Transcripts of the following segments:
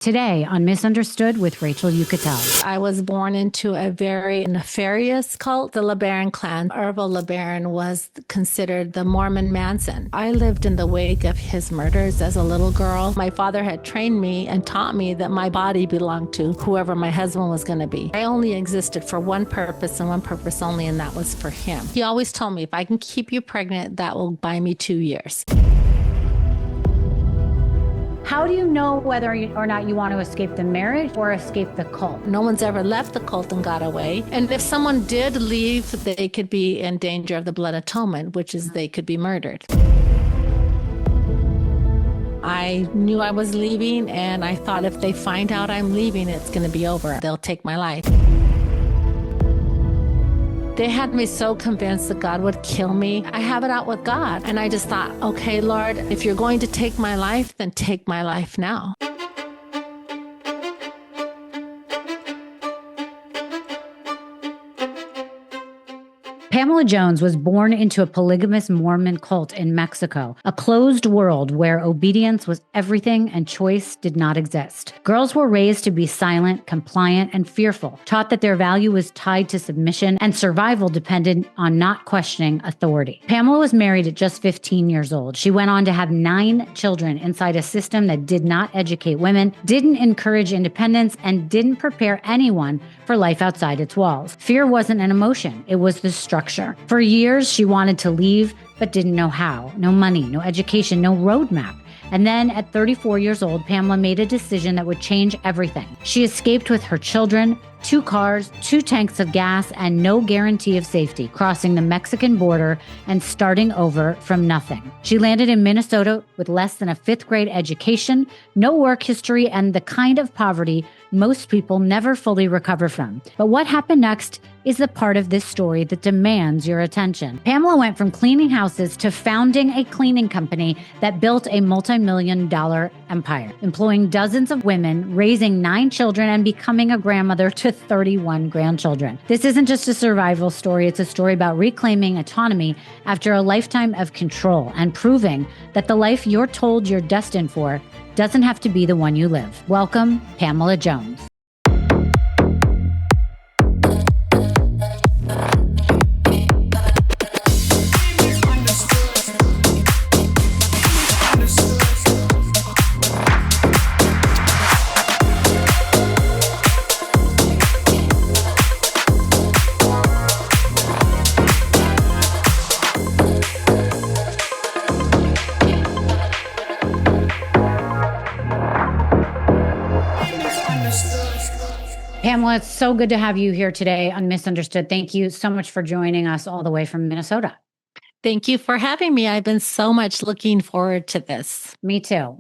Today on Misunderstood with Rachel Yucatel. I was born into a very nefarious cult, the LeBaron clan. Orville LeBaron was considered the Mormon Manson. I lived in the wake of his murders as a little girl. My father had trained me and taught me that my body belonged to whoever my husband was going to be. I only existed for one purpose and one purpose only, and that was for him. He always told me, if I can keep you pregnant, that will buy me 2 years. How do you know whether or not you want to escape the marriage or escape the cult? No one's ever left the cult and got away. And if someone did leave, they could be in danger of the blood atonement, which is they could be murdered. I knew I was leaving, and I thought if they find out I'm leaving, it's going to be over. They'll take my life. They had me so convinced that God would kill me. I have it out with God. And I just thought, okay, Lord, if you're going to take my life, then take my life now. Pamela Jones was born into a polygamous Mormon cult in Mexico, a closed world where obedience was everything and choice did not exist. Girls were raised to be silent, compliant, and fearful, taught that their value was tied to submission and survival depended on not questioning authority. Pamela was married at just 15 years old. She went on to have 9 children inside a system that did not educate women, didn't encourage independence, and didn't prepare anyone for life outside its walls. Fear wasn't an emotion, it was the structure. For years, she wanted to leave, but didn't know how. No money, no education, no roadmap. And then at 34 years old, Pamela made a decision that would change everything. She escaped with her children, 2 cars, 2 tanks of gas, and no guarantee of safety, crossing the Mexican border and starting over from nothing. She landed in Minnesota with less than a 5th grade education, no work history, and the kind of poverty most people never fully recover from. But what happened next is the part of this story that demands your attention. Pamela went from cleaning houses to founding a cleaning company that built a multimillion-dollar empire, employing dozens of women, raising 9 children, and becoming a grandmother to 31 grandchildren. This isn't just a survival story, it's a story about reclaiming autonomy after a lifetime of control and proving that the life you're told you're destined for doesn't have to be the one you live. Welcome, Pamela Jones. Pamela, it's so good to have you here today on Misunderstood. Thank you so much for joining us all the way from Minnesota. Thank you for having me. I've been so much looking forward to this. Me too.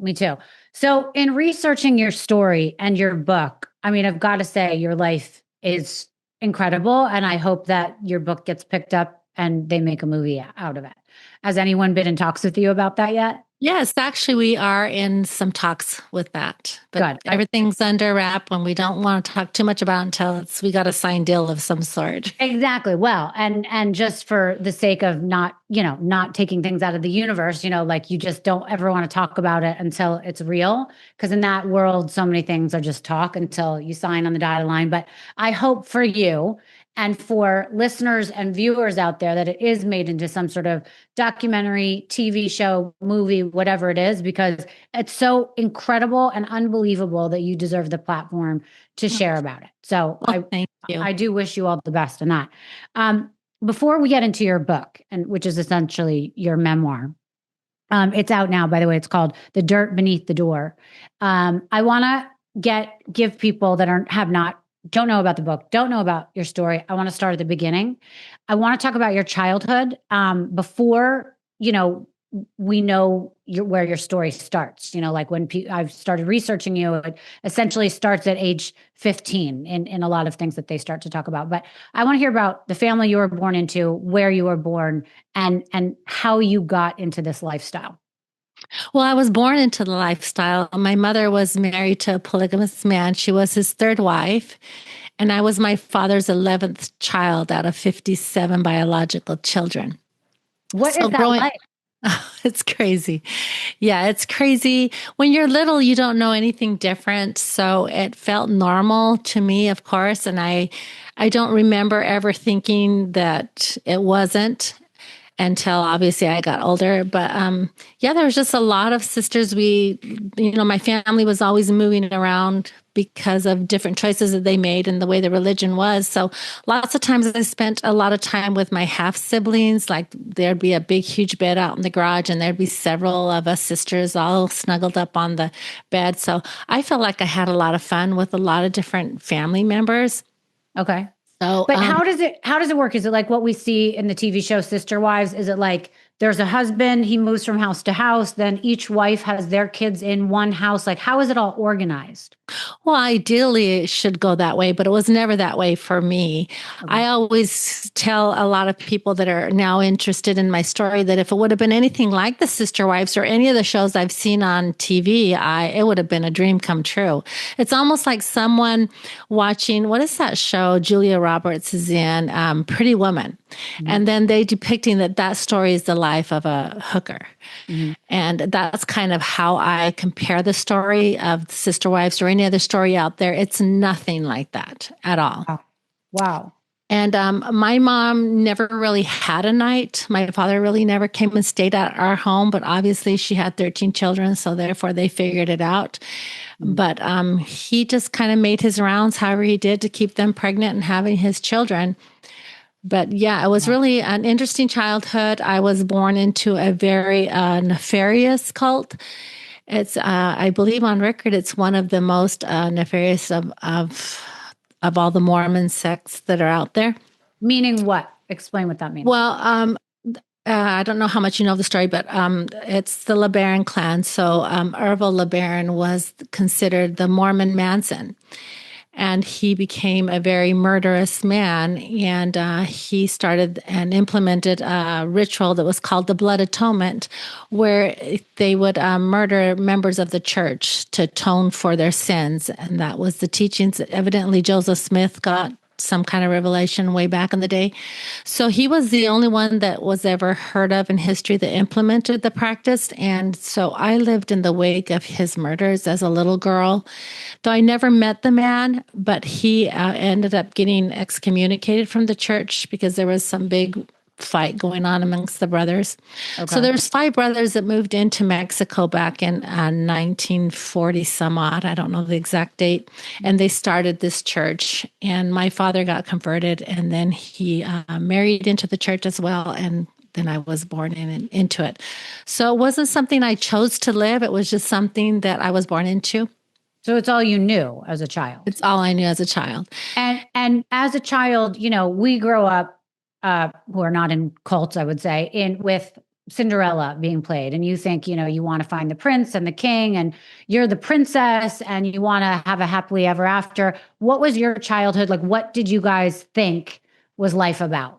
So in researching your story and your book, I mean, I've got to say your life is incredible. And I hope that your book gets picked up and they make a movie out of it. Has anyone been in talks with you about that yet? Yes, actually, we are in some talks with that. But Good. Everything's under wrap, and we don't want to talk too much about it until we got a signed deal of some sort. Exactly. Well, and just for the sake of not taking things out of the universe, like you just don't ever want to talk about it until it's real. Because in that world, so many things are just talk until you sign on the dotted line. But I hope for you and for listeners and viewers out there that it is made into some sort of documentary, TV show, movie, whatever it is, because it's so incredible and unbelievable that you deserve the platform to share about it. So thank you. I do wish you all the best in that. Before we get into your book, and which is essentially your memoir, it's out now, by the way. It's called The Dirt Beneath the Door. I want to give people that don't know about the book, don't know about your story. I want to start at the beginning. I want to talk about your childhood before, we know where your story starts. Like when I've started researching you, it essentially starts at age 15 in a lot of things that they start to talk about. But I want to hear about the family you were born into, where you were born, and how you got into this lifestyle. Well, I was born into the lifestyle. My mother was married to a polygamous man. She was his 3rd wife. And I was my father's 11th child out of 57 biological children. What is that like? It's crazy. Yeah, it's crazy. When you're little, you don't know anything different. So it felt normal to me, of course. And I don't remember ever thinking that it wasn't until obviously I got older. But yeah, there was just a lot of sisters. My family was always moving around because of different choices that they made and the way the religion was. So lots of times I spent a lot of time with my half siblings. Like there'd be a big, huge bed out in the garage, and there'd be several of us sisters all snuggled up on the bed. So I felt like I had a lot of fun with a lot of different family members. Okay. So, But how does it work? Is it like what we see in the TV show Sister Wives? Is it like there's a husband, he moves from house to house, then each wife has their kids in one house? Like how is it all organized? Well, ideally, it should go that way, but it was never that way for me. Okay. I always tell a lot of people that are now interested in my story that if it would have been anything like The Sister Wives or any of the shows I've seen on TV, it would have been a dream come true. It's almost like someone watching, what is that show Julia Roberts is in, Pretty Woman. And then they depicting that story is the life of a hooker. Mm-hmm. And that's kind of how I compare the story of Sister Wives or any other story out there. It's nothing like that at all. Wow. Wow. And my mom never really had a night. My father really never came and stayed at our home, but obviously she had 13 children, so therefore they figured it out. But he just kind of made his rounds however he did to keep them pregnant and having his children. But yeah, it was really an interesting childhood. I was born into a very nefarious cult. It's, I believe, on record, it's one of the most nefarious of all the Mormon sects that are out there. Meaning what? Explain what that means. Well, I don't know how much you know of the story, but it's the LeBaron clan. So Ervil LeBaron was considered the Mormon Manson. And he became a very murderous man. And he started and implemented a ritual that was called the Blood Atonement, where they would murder members of the church to atone for their sins. And that was the teachings that evidently Joseph Smith got some kind of revelation way back in the day. So he was the only one that was ever heard of in history that implemented the practice. And so I lived in the wake of his murders as a little girl. Though I never met the man, but he ended up getting excommunicated from the church because there was some big fight going on amongst the brothers. Okay. So there's 5 brothers that moved into Mexico back in 1940 some odd. I don't know the exact date. And they started this church. And my father got converted, and then he married into the church as well. And then I was born into it. So it wasn't something I chose to live. It was just something that I was born into. So it's all you knew as a child. It's all I knew as a child. And as a child, we grow up who are not in cults, I would say, with Cinderella being played. And you think, you want to find the prince and the king, and you're the princess, and you want to have a happily ever after. What was your childhood like? What did you guys think was life about?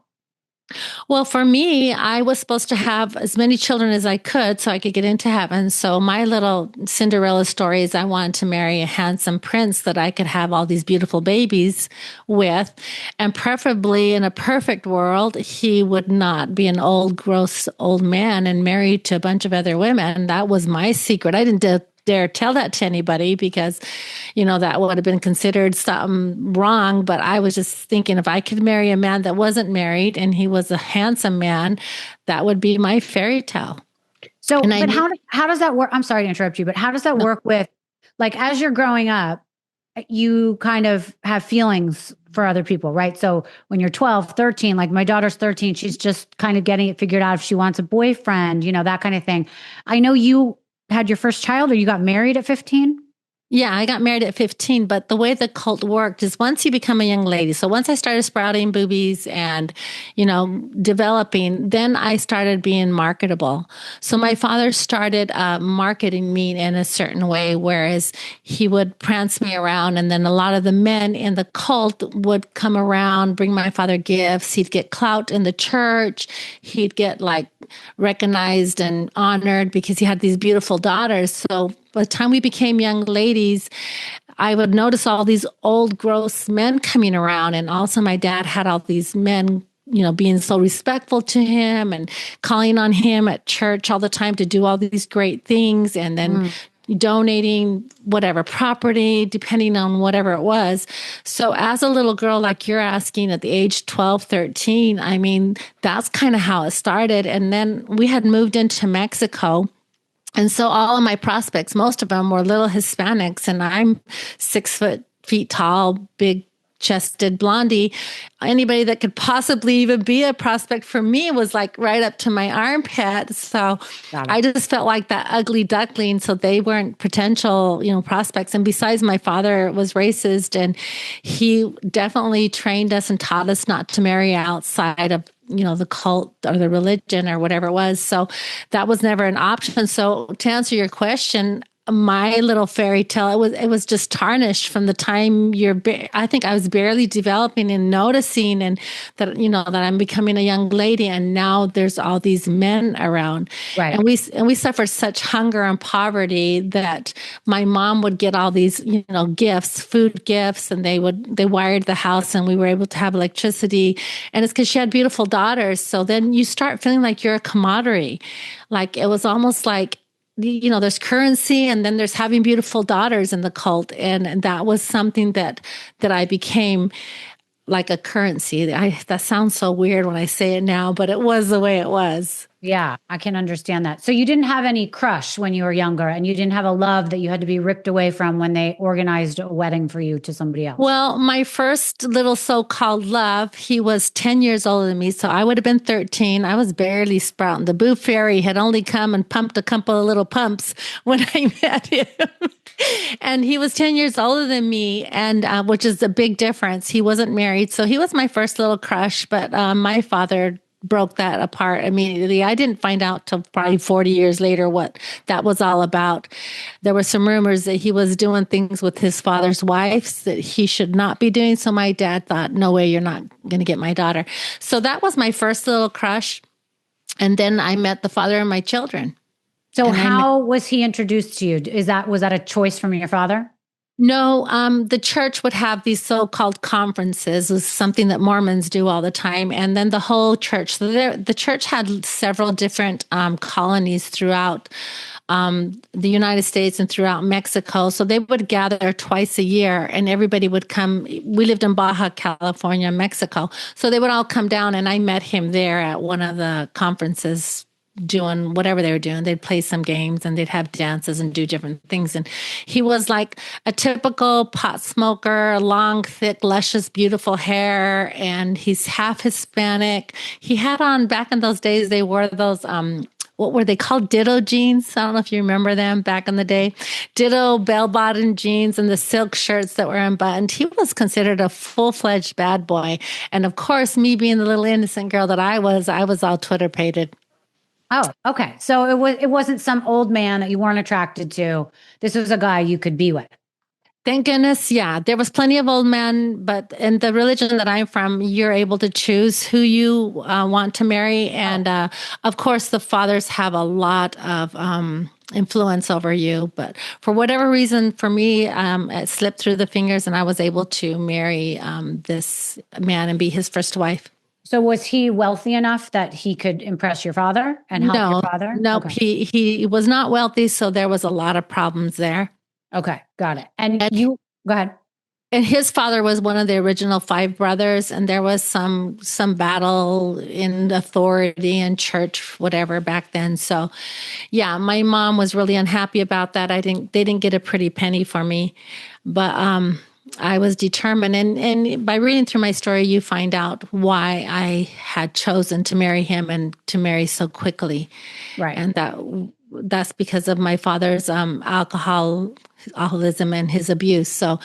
Well, for me, I was supposed to have as many children as I could so I could get into heaven. So my little Cinderella story is I wanted to marry a handsome prince that I could have all these beautiful babies with. And preferably in a perfect world, he would not be an old, gross old man and married to a bunch of other women. That was my secret. I didn't dare tell that to anybody because, that would have been considered something wrong. But I was just thinking if I could marry a man that wasn't married and he was a handsome man, that would be my fairy tale. So, but how does that work? I'm sorry to interrupt you, but how does that work with, like, as you're growing up, you kind of have feelings for other people, right? So when you're 12, 13, like my daughter's 13, she's just kind of getting it figured out if she wants a boyfriend, that kind of thing. I know you had your first child, or you got married at 15? Yeah, I got married at 15, but the way the cult worked is once you become a young lady. So once I started sprouting boobies and, developing, then I started being marketable. So my father started marketing me in a certain way, whereas he would prance me around. And then a lot of the men in the cult would come around, bring my father gifts. He'd get clout in the church. He'd get recognized and honored because he had these beautiful daughters. So by the time we became young ladies, I would notice all these old, gross men coming around. And also my dad had all these men being so respectful to him and calling on him at church all the time to do all these great things, and then donating whatever property, depending on whatever it was. So as a little girl, like you're asking at the age 12, 13, I mean, that's kind of how it started. And then we had moved into Mexico. And so all of my prospects, most of them were little Hispanics, and I'm 6 feet tall, big chested blondie. Anybody that could possibly even be a prospect for me was like right up to my armpit. So I just felt like that ugly duckling. So they weren't potential, prospects. And besides, my father was racist, and he definitely trained us and taught us not to marry outside of the cult or the religion or whatever it was. So that was never an option. So to answer your question, my little fairy tale, it was just tarnished from the time I think I was barely developing and noticing, and that, that I'm becoming a young lady, and now there's all these men around. Right. And we suffered such hunger and poverty that my mom would get all these, gifts, food gifts, and they wired the house, and we were able to have electricity. And it's because she had beautiful daughters. So then you start feeling like you're a commodity. Like it was almost like, there's currency, and then there's having beautiful daughters in the cult. And that was something that I became like a currency. That sounds so weird when I say it now, but it was the way it was. Yeah, I can understand that. So you didn't have any crush when you were younger, and you didn't have a love that you had to be ripped away from when they organized a wedding for you to somebody else? Well, my first little so-called love, he was 10 years older than me, so I would have been 13. I was barely sprouting. The Boo Fairy had only come and pumped a couple of little pumps when I met him. And he was 10 years older than me, and which is a big difference. He wasn't married, so he was my first little crush, but my father broke that apart immediately. I didn't find out till probably 40 years later what that was all about. There were some rumors that he was doing things with his father's wives that he should not be doing. So my dad thought, no way, you're not going to get my daughter. So that was my first little crush. And then I met the father of my children. So how was he introduced to you? Was that a choice from your father? No, the church would have these so-called conferences. It was something that Mormons do all the time. And then the whole church, the church had several different colonies throughout the United States and throughout Mexico. So they would gather twice a year, and everybody would come. We lived in Baja California, Mexico. So they would all come down, and I met him there at one of the conferences, doing whatever they were doing. They'd play some games, and they'd have dances and do different things. And he was like a typical pot smoker, long, thick, luscious, beautiful hair. And he's half Hispanic. He had on, back in those days, they wore those, what were they called? Ditto jeans. I don't know if you remember them back in the day. Ditto bell-bottom jeans and the silk shirts that were unbuttoned. He was considered a full-fledged bad boy. And of course, me being the little innocent girl that I was all Twitter-pated. Oh, okay. So it wasn't some old man that you weren't attracted to. This was a guy you could be with. Thank goodness. Yeah, there was plenty of old men, but in the religion that I'm from, you're able to choose who you want to marry. And of course, the fathers have a lot of influence over you. But for whatever reason, for me, it slipped through the fingers, and I was able to marry this man and be his first wife. So was he wealthy enough that he could impress your father and help your father? No, okay. He was not wealthy, so there was a lot of problems there. Okay, got it. And you, go ahead. And his father was one of the original 5 brothers, and there was some battle in authority and church, whatever, back then. So, yeah, my mom was really unhappy about that. They didn't get a pretty penny for me, but I was determined. And by reading through my story, you find out why I had chosen to marry him and to marry so quickly. Right. And that's because of my father's alcoholism and his abuse. So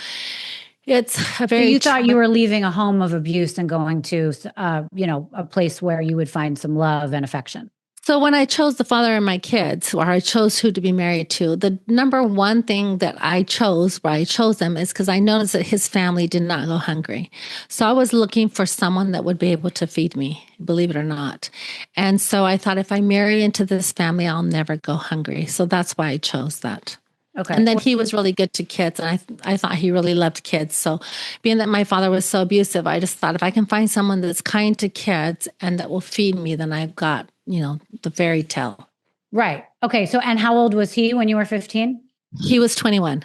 it's a very... So you thought you were leaving a home of abuse and going to, a place where you would find some love and affection. So when I chose the father of my kids, or I chose who to be married to, the number one thing that I chose, why I chose them, is because I noticed that his family did not go hungry. So I was looking for someone that would be able to feed me, believe it or not. And so I thought, if I marry into this family, I'll never go hungry. So that's why I chose that. Okay. And then he was really good to kids. And I thought he really loved kids. So being that my father was so abusive, I just thought if I can find someone that's kind to kids and that will feed me, then I've got, the fairy tale. Right. Okay. So, and how old was he when you were 15? He was 21.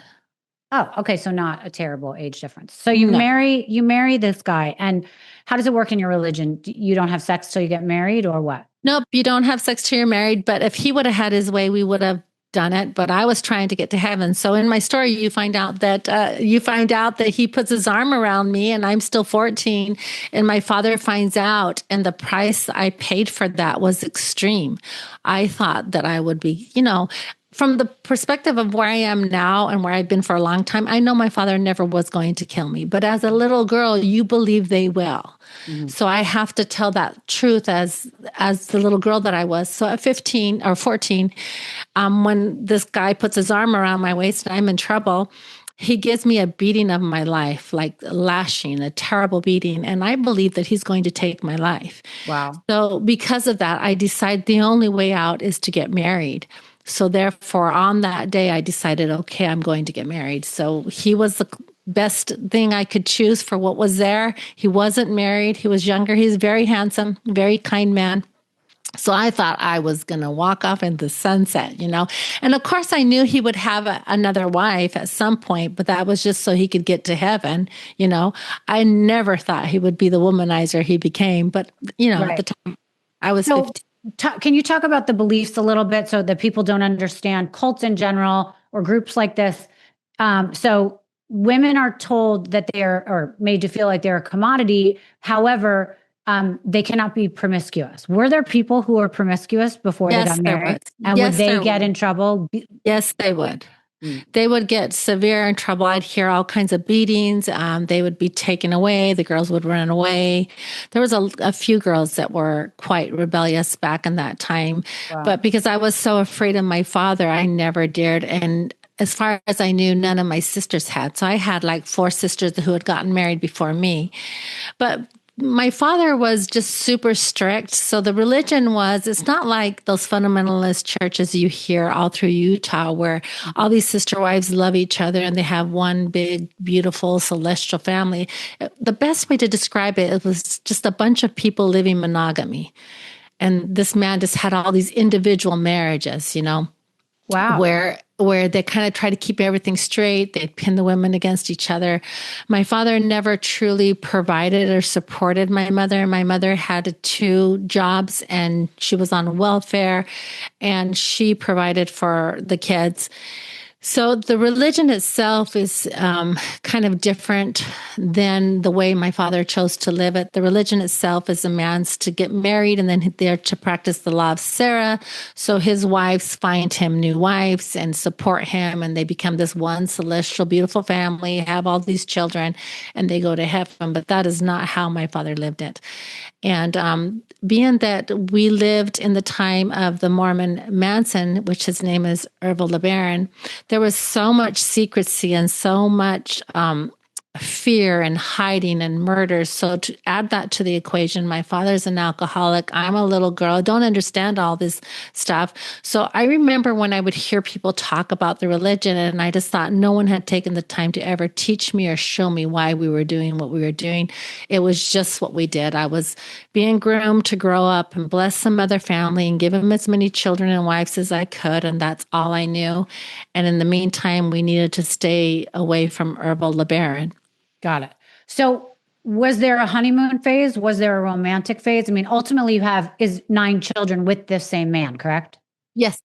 Oh, okay. So not a terrible age difference. So No. you marry this guy, and how does it work in your religion? You don't have sex till you get married, or what? Nope, you don't have sex till you're married. But if he would have had his way, we would have done it. But I was trying to get to heaven. So in my story, you find out that he puts his arm around me, and I'm still 14, and my father finds out, and the price I paid for that was extreme. I thought that I would be, from the perspective of where I am now and where I've been for a long time, I know my father never was going to kill me. But as a little girl, you believe they will. Mm-hmm. So I have to tell that truth as the little girl that I was. So at 15 or 14, when this guy puts his arm around my waist and I'm in trouble, he gives me a beating of my life, like lashing, a terrible beating. And I believe that he's going to take my life. Wow. So because of that, I decide the only way out is to get married. So therefore, on that day, I decided, okay, I'm going to get married. So he was the best thing I could choose for what was there. He wasn't married. He was younger. He's very handsome, very kind man. So I thought I was going to walk off in the sunset, And of course, I knew he would have another wife at some point, but that was just so he could get to heaven, I never thought he would be the womanizer he became. But, right. At the time, I was 15. Can you talk about the beliefs a little bit so that people don't understand cults in general or groups like this? So women are told that or made to feel like they're a commodity. However, they cannot be promiscuous. Were there people who were promiscuous before they got married? And would they get in trouble? Yes, they would. They would get severe in trouble. I'd hear all kinds of beatings. They would be taken away. The girls would run away. There was a few girls that were quite rebellious back in that time. Wow. But because I was so afraid of my father, I never dared. And as far as I knew, none of my sisters had. So I had like 4 sisters who had gotten married before me. But my father was just super strict. So the religion it's not like those fundamentalist churches you hear all through Utah where all these sister wives love each other and they have one big, beautiful, celestial family. The best way to describe it was just a bunch of people living monogamy. And this man just had all these individual marriages, Wow. Where they kind of try to keep everything straight. They'd pin the women against each other. My father never truly provided or supported my mother. My mother had 2 jobs and she was on welfare and she provided for the kids. So the religion itself is kind of different than the way my father chose to live it. The religion itself is a man's to get married and then they're to practice the law of Sarah. So his wives find him new wives and support him and they become this one celestial, beautiful family, have all these children and they go to heaven. But that is not how my father lived it. And being that we lived in the time of the Mormon Manson, which his name is Ervil LeBaron, there was so much secrecy and so much fear and hiding and murder. So to add that to the equation, my father's an alcoholic. I'm a little girl. I don't understand all this stuff. So I remember when I would hear people talk about the religion and I just thought no one had taken the time to ever teach me or show me why we were doing what we were doing. It was just what we did. I was being groomed to grow up and bless some other family and give them as many children and wives as I could. And that's all I knew. And in the meantime, we needed to stay away from Ervil LeBaron. Got it. So was there a honeymoon phase? Was there a romantic phase? I mean, ultimately you have 9 children with this same man, correct? Yes.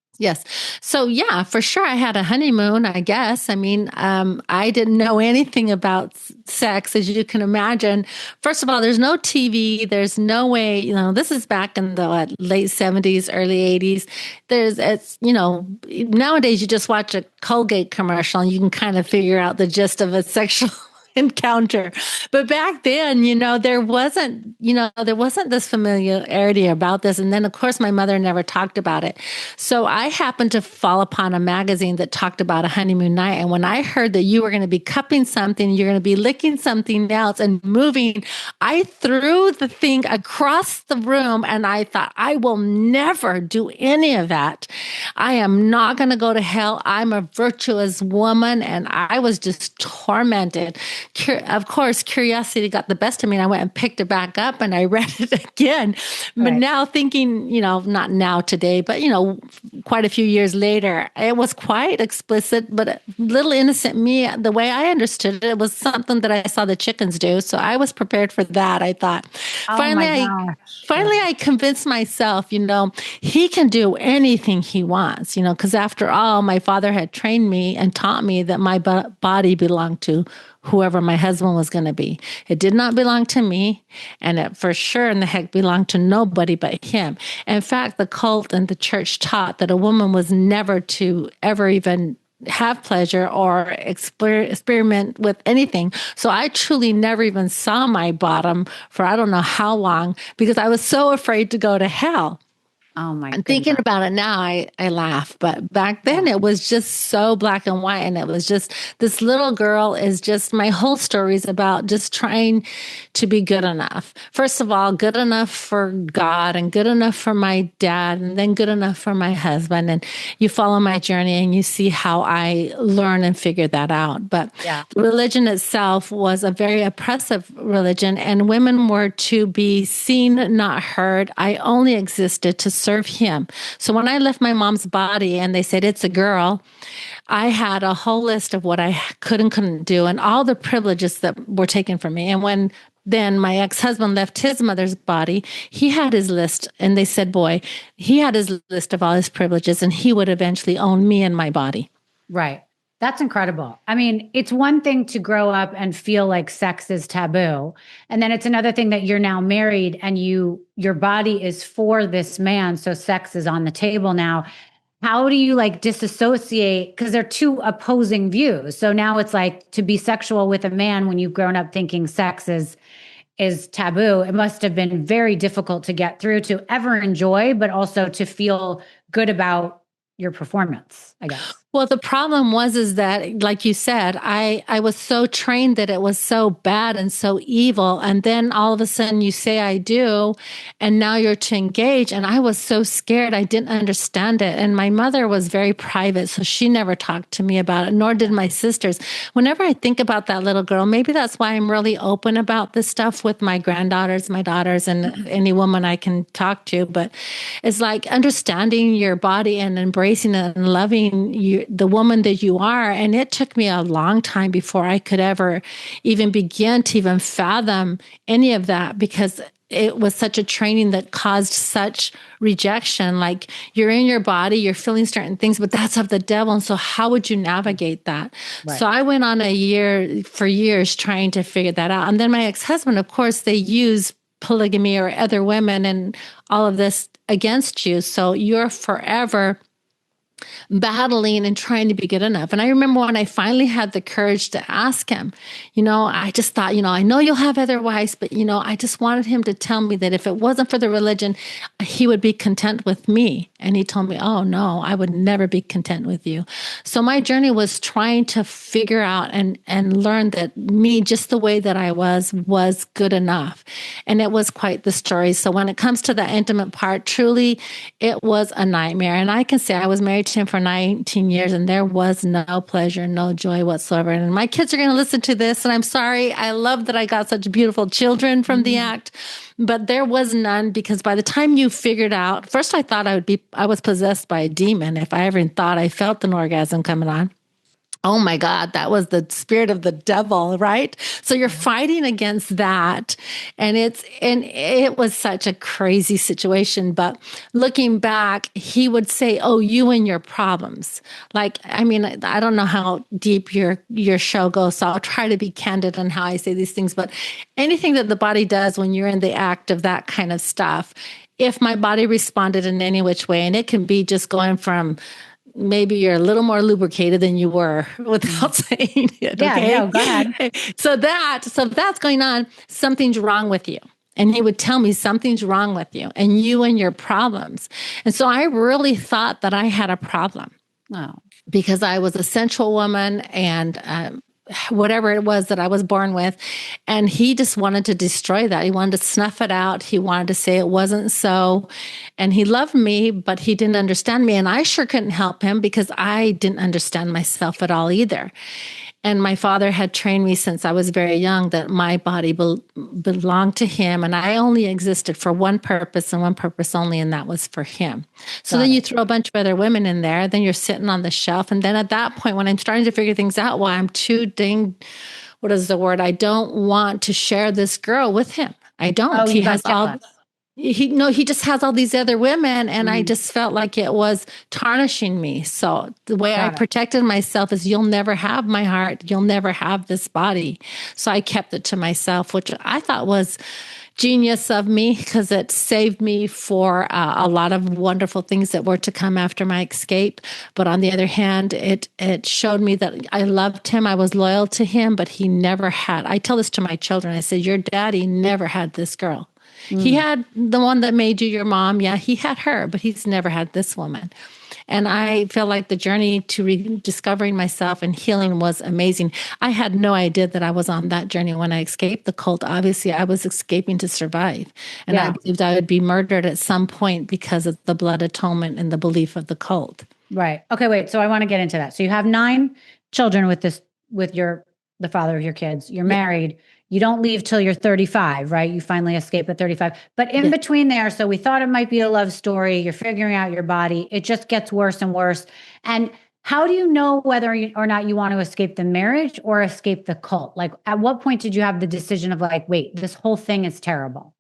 So yeah, for sure. I had a honeymoon, I guess. I mean, I didn't know anything about sex, as you can imagine. First of all, there's no TV. There's no way, this is back in the late 70s, early 80s. Nowadays you just watch a Colgate commercial and you can kind of figure out the gist of a sexual encounter. But back then, there wasn't this familiarity about this. And then, of course, my mother never talked about it. So I happened to fall upon a magazine that talked about a honeymoon night. And when I heard that you were going to be cupping something, you're going to be licking something else and moving, I threw the thing across the room and I thought, I will never do any of that. I am not going to go to hell. I'm a virtuous woman. And I was just tormented. Of course, curiosity got the best of me. And I went and picked it back up and I read it again. But now thinking, not now today, but, quite a few years later, it was quite explicit, but little innocent me, the way I understood it, it was something that I saw the chickens do. So I was prepared for that. I thought, finally, I convinced myself, he can do anything he wants, because after all, my father had trained me and taught me that my body belonged to whoever my husband was going to be. It did not belong to me, and it for sure in the heck belonged to nobody but him. In fact, the cult and the church taught that a woman was never to ever even have pleasure or experiment with anything. So I truly never even saw my bottom for I don't know how long because I was so afraid to go to hell. Oh my goodness. Thinking about it now, I laugh. But back then it was just so black and white. And it was just, this little girl is just, my whole story is about just trying to be good enough. First of all, good enough for God and good enough for my dad and then good enough for my husband. And you follow my journey and you see how I learn and figure that out. But religion itself was a very oppressive religion and women were to be seen, not heard. I only existed to serve him. So when I left my mom's body and they said, it's a girl, I had a whole list of what I could and couldn't do and all the privileges that were taken from me. And when then my ex-husband left his mother's body, he had his list and they said, boy, he had his list of all his privileges and he would eventually own me and my body. Right. That's incredible. I mean, it's one thing to grow up and feel like sex is taboo. And then it's another thing that you're now married and your body is for this man. So sex is on the table now. How do you disassociate? Because they're two opposing views. So now it's like to be sexual with a man when you've grown up thinking sex is taboo. It must have been very difficult to get through to ever enjoy, but also to feel good about your performance, I guess. Well, the problem is that, like you said, I was so trained that it was so bad and so evil. And then all of a sudden you say, I do, and now you're to engage. And I was so scared. I didn't understand it. And my mother was very private, so she never talked to me about it, nor did my sisters. Whenever I think about that little girl, maybe that's why I'm really open about this stuff with my granddaughters, my daughters, and any woman I can talk to. But it's like understanding your body and embracing it and loving you, the woman that you are. And it took me a long time before I could ever even begin to even fathom any of that because it was such a training that caused such rejection. Like you're in your body, you're feeling certain things, but that's of the devil. And so how would you navigate that? Right. So I went on for years trying to figure that out. And then my ex-husband, of course, they use polygamy or other women and all of this against you. So you're forever battling and trying to be good enough. And I remember when I finally had the courage to ask him, I just thought, I know you'll have other wives, but, I just wanted him to tell me that if it wasn't for the religion, he would be content with me. And he told me, oh, no, I would never be content with you. So my journey was trying to figure out and learn that me, just the way that I was good enough. And it was quite the story. So when it comes to the intimate part, truly, it was a nightmare. And I can say I was married to him for 19 years and there was no pleasure, no joy whatsoever. And my kids are going to listen to this and I'm sorry. I love that I got such beautiful children from the act, but there was none because by the time you figured out, first I thought I was possessed by a demon if I ever thought I felt an orgasm coming on. Oh my God, that was the spirit of the devil, right? So you're fighting against that. And it was such a crazy situation. But looking back, he would say, oh, you and your problems. I don't know how deep your show goes, so I'll try to be candid on how I say these things. But anything that the body does when you're in the act of that kind of stuff, if my body responded in any which way, and it can be just going from maybe you're a little more lubricated than you were without saying it. Yeah, Okay. no, go ahead. So that's going on. Something's wrong with you. And he would tell me something's wrong with you and your problems. And so I really thought that I had a problem. Oh. Because I was a sensual woman and whatever it was that I was born with. And he just wanted to destroy that. He wanted to snuff it out. He wanted to say it wasn't so. And he loved me, but he didn't understand me. And I sure couldn't help him because I didn't understand myself at all either. And my father had trained me since I was very young that my body belonged to him. And I only existed for one purpose and one purpose only, and that was for him. So then you throw a bunch of other women in there, then you're sitting on the shelf. And then at that point, when I'm starting to figure things out, well, I'm too dang, what is the word? I don't want to share this girl with him. I don't. Oh, he has all. He just has all these other women, and I just felt like it was tarnishing me. So the way I protected myself is you'll never have my heart. You'll never have this body. So I kept it to myself, which I thought was genius of me because it saved me for a lot of wonderful things that were to come after my escape. But on the other hand, it showed me that I loved him. I was loyal to him, but he never had. I tell this to my children. I said, your daddy never had this girl. He had the one that made you your mom. Yeah, he had her, but he's never had this woman. And I feel like the journey to rediscovering myself and healing was amazing. I had no idea that I was on that journey when I escaped the cult. Obviously, I was escaping to survive. And I believed I would be murdered at some point because of the blood atonement and the belief of the cult. Right. Okay, wait. So I want to get into that. So you have 9 children with the father of your kids. You're married. You don't leave till you're 35, right? You finally escape at 35. But in between there, so we thought it might be a love story. You're figuring out your body. It just gets worse and worse. And how do you know whether or not you want to escape the marriage or escape the cult? Like, at what point did you have the decision of like, wait, this whole thing is terrible?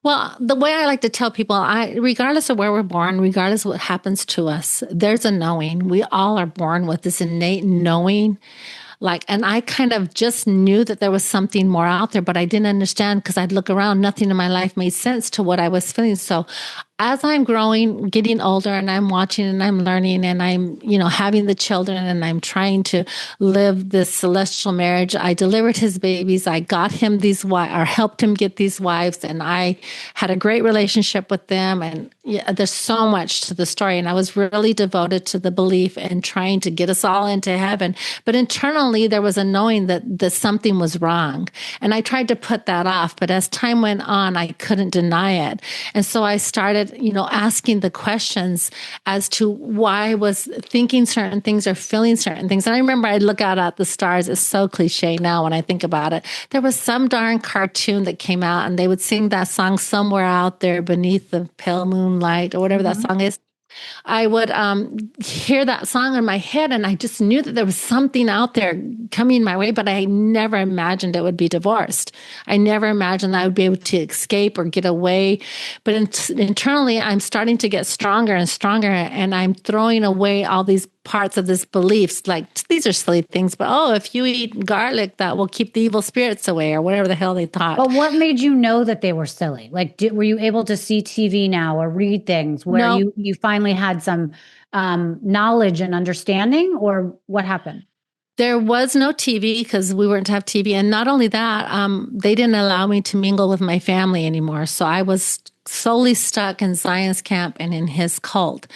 Well, the way I like to tell people, regardless of where we're born, regardless of what happens to us, there's a knowing. We all are born with this innate knowing. And I kind of just knew that there was something more out there, but I didn't understand because I'd look around, nothing in my life made sense to what I was feeling. So as I'm growing, getting older, and I'm watching and I'm learning and I'm, having the children and I'm trying to live this celestial marriage, I delivered his babies. I got him these wives or helped him get these wives. And I had a great relationship with them. And there's so much to the story. And I was really devoted to the belief and trying to get us all into heaven. But internally, there was a knowing that something was wrong. And I tried to put that off. But as time went on, I couldn't deny it. And so I started asking the questions as to why I was thinking certain things or feeling certain things. And I remember I'd look out at the stars. It's so cliche now when I think about it. There was some darn cartoon that came out and they would sing that song somewhere out there beneath the pale moonlight or whatever that song is. I would hear that song in my head, and I just knew that there was something out there coming my way, but I never imagined it would be divorced. I never imagined I would be able to escape or get away. But internally, I'm starting to get stronger and stronger, and I'm throwing away all these parts of this beliefs. Like, these are silly things, but if you eat garlic, that will keep the evil spirits away, or whatever the hell they thought. But what made you know that they were silly? Like, were you able to see TV now or read things where you finally had some knowledge and understanding, or what happened? There was no TV because we weren't to have TV. And not only that, they didn't allow me to mingle with my family anymore. So I was solely stuck in science camp and in his cult.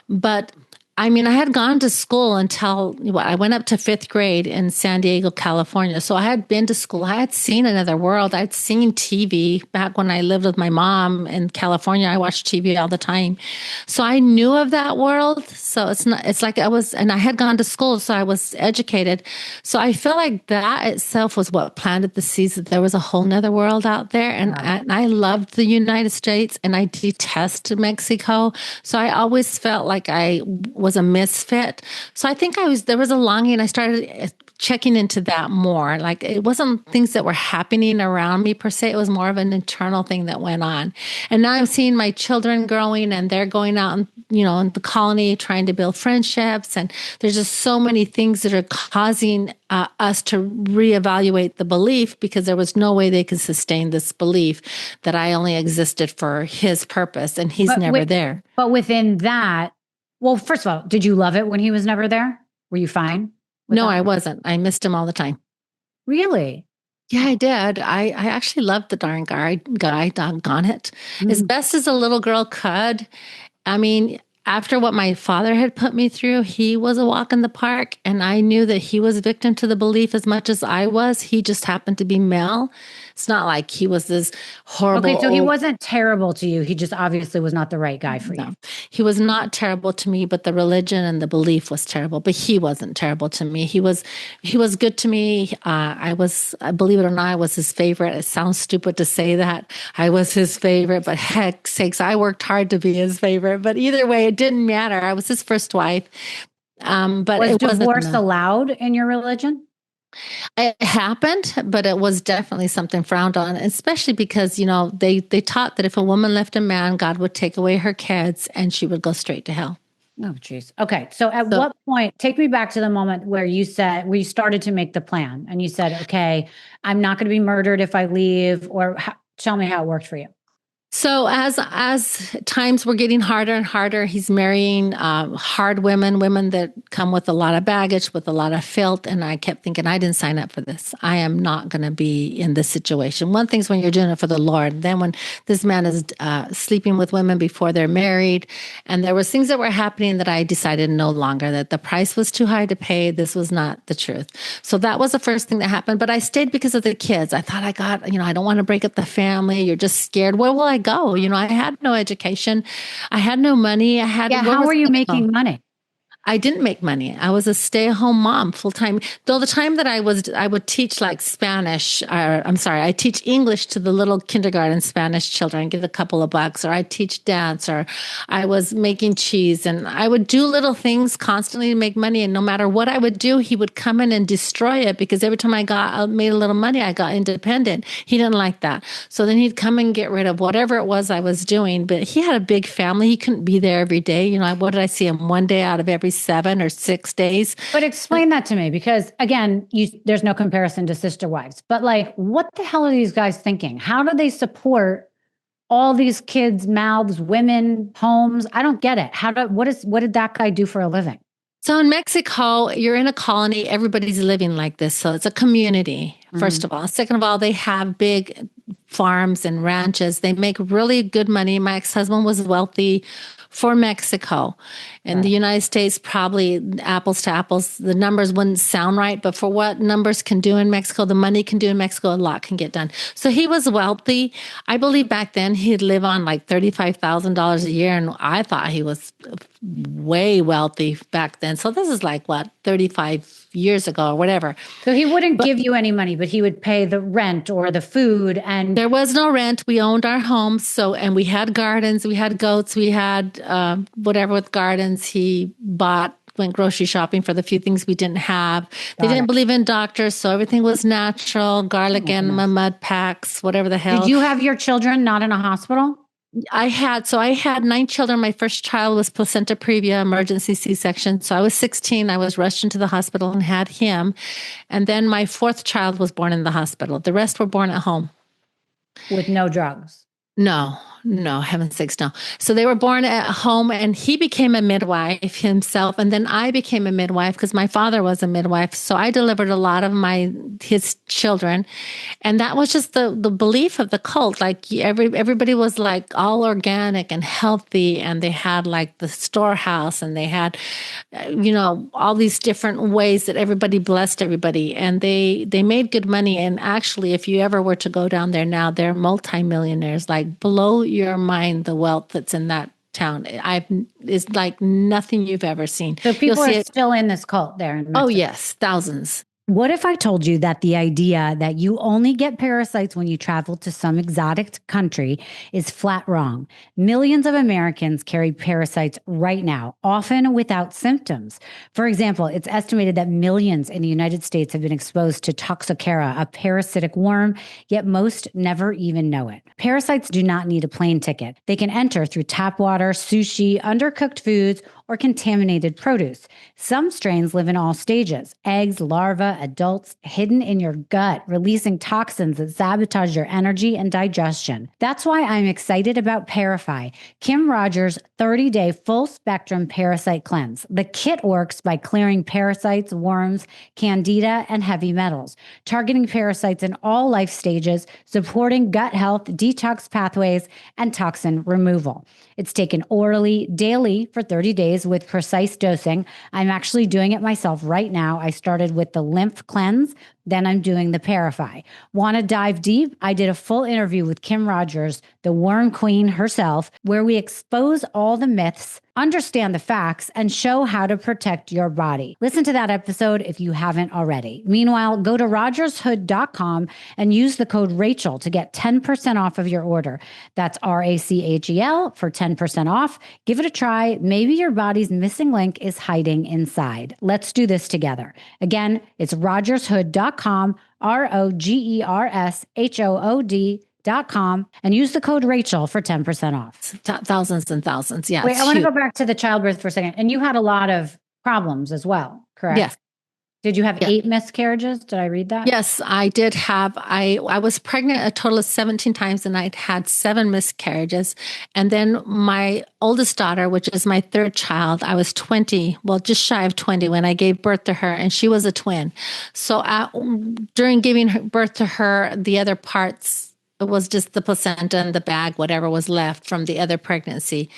But I had gone to school until I went up to 5th grade in San Diego, California. So I had been to school. I had seen another world. I'd seen TV back when I lived with my mom in California. I watched TV all the time. So I knew of that world. So it's like and I had gone to school, so I was educated. So I feel like that itself was what planted the seeds that there was a whole nother world out there. And I loved the United States and I detested Mexico. So I always felt like I was a misfit. So I think there was a longing. I started checking into that more. Like, it wasn't things that were happening around me per se. It was more of an internal thing that went on. And now I'm seeing my children growing and they're going out and, in the colony trying to build friendships. And there's just so many things that are causing us to reevaluate the belief, because there was no way they could sustain this belief that I only existed for his purpose and he's never there. But within that, Well, first of all, did you love it when he was never there? Were you fine with No, that? I wasn't. I missed him all the time. Really? Yeah, I did. I actually loved the darn guy, doggone it. As Mhm. best as a little girl could. I mean, after what my father had put me through, he was a walk in the park. And I knew that he was victim to the belief as much as I was. He just happened to be male. It's not like he was this Okay, so he horrible. wasn't terrible to you. He just obviously was not the right guy for you. No, he was not terrible to me, but the religion and the belief was terrible. But he wasn't terrible to me. He was good to me. Believe it or not, I was his favorite. It sounds stupid to say that I was his favorite, but heck sakes, I worked hard to be his favorite. But either way, it didn't matter. I was his first wife. But Was it wasn't. divorce allowed in your religion? It happened, but it was definitely something frowned on, especially because, they taught that if a woman left a man, God would take away her kids and she would go straight to hell. Oh, geez. Okay. So at So, what point, take me back to the moment where you started to make the plan and you said, okay, I'm not going to be murdered if I leave, or tell me how it worked for you. So as times were getting harder and harder, he's marrying hard women that come with a lot of baggage, with a lot of filth. And I kept thinking, I didn't sign up for this. I am not going to be in this situation. One thing's when you're doing it for the Lord. Then when this man is sleeping with women before they're married, and there was things that were happening that I decided no longer, that the price was too high to pay. This was not the truth. So that was the first thing that happened. But I stayed because of the kids. I thought I don't want to break up the family. You're just scared. Where will I go? I had no education. I had no money. Yeah. Where How was were you I going to go? making money? I didn't make money. I was a stay-at-home mom full time. Though the time that I would teach like Spanish, or I'm sorry, I teach English to the little kindergarten Spanish children, get a couple of bucks, or I teach dance, or I was making cheese, and I would do little things constantly to make money. And no matter what I would do, he would come in and destroy it because every time I made a little money, I got independent. He didn't like that. So then he'd come and get rid of whatever it was I was doing. But he had a big family. He couldn't be there every day. What did I see him one day out of every 7 or 6 days? But explain that to me, because again, there's no comparison to sister wives. But like, what the hell are these guys thinking? How do they support all these kids' mouths, women, homes? I don't get it. What did that guy do for a living? So in Mexico, you're in a colony. Everybody's living like this. So it's a community, first of all. Second of all, they have big farms and ranches. They make really good money. My ex-husband was wealthy for Mexico. In the United States, probably apples to apples, the numbers wouldn't sound right, but for what numbers can do in Mexico, the money can do in Mexico, a lot can get done. So he was wealthy. I believe back then he'd live on like $35,000 a year, and I thought he was way wealthy back then. So this is like what, 35 years ago or whatever. So he wouldn't give you any money, but he would pay the rent or the food. And there was no rent. We owned our home. And we had gardens, we had goats, we had whatever with gardens. He went grocery shopping for the few things we didn't have. They didn't believe in doctors, so everything was natural, garlic enema, mud packs, whatever the hell. Did you have your children not in a hospital? I had 9 children. My first child was placenta previa, emergency C-section. So I was 16. I was rushed into the hospital and had him. And then my fourth child was born in the hospital. The rest were born at home. With no drugs? No, heaven's sakes, no. So they were born at home, and he became a midwife himself. And then I became a midwife because my father was a midwife. So I delivered a lot of his children. And that was just the belief of the cult. Like everybody was like all organic and healthy. And they had like the storehouse, and they had, all these different ways that everybody blessed everybody. And they made good money. And actually, if you ever were to go down there now, they're multimillionaires, like below your mind, the wealth that's in that town. It's like nothing you've ever seen. So people are still in this cult there in Mexico. Oh, yes, thousands. What if I told you that the idea that you only get parasites when you travel to some exotic country is flat wrong? Millions of Americans carry parasites right now, often without symptoms. For example, it's estimated that millions in the United States have been exposed to Toxocara, a parasitic worm, yet most never even know it. Parasites do not need a plane ticket. They can enter through tap water, sushi, undercooked foods, or contaminated produce. Some strains live in all stages: eggs, larvae, adults, hidden in your gut, releasing toxins that sabotage your energy and digestion. That's why I'm excited about Parify, Kim Rogers' 30-day full spectrum parasite cleanse. The kit works by clearing parasites, worms, candida, and heavy metals, targeting parasites in all life stages, supporting gut health, detox pathways, and toxin removal. It's taken orally daily for 30 days with precise dosing. I'm actually doing it myself right now. I started with the lymph cleanse, then I'm doing the Parify. Want to dive deep? I did a full interview with Kim Rogers, the worm queen herself, where we expose all the myths, understand the facts, and show how to protect your body. Listen to that episode if you haven't already. Meanwhile, go to rogershood.com and use the code Rachel to get 10% off of your order. That's RACHEL for 10% off. Give it a try. Maybe your body's missing link is hiding inside. Let's do this together. Again, it's rogershood.com, ROGERSHOOD.com, and use the code Rachel for 10% off. Thousands and thousands. Yeah. Wait, I want to go back to the childbirth for a second. And you had a lot of problems as well, correct? Yes. Did you have 8 miscarriages? Did I read that? Yes, I did have. I was pregnant a total of 17 times and I'd had 7 miscarriages. And then my oldest daughter, which is my 3rd child, I was 20, well, just shy of 20 when I gave birth to her, and she was a twin. So during giving birth to her, the other parts, it was just the placenta and the bag, whatever was left from the other pregnancy.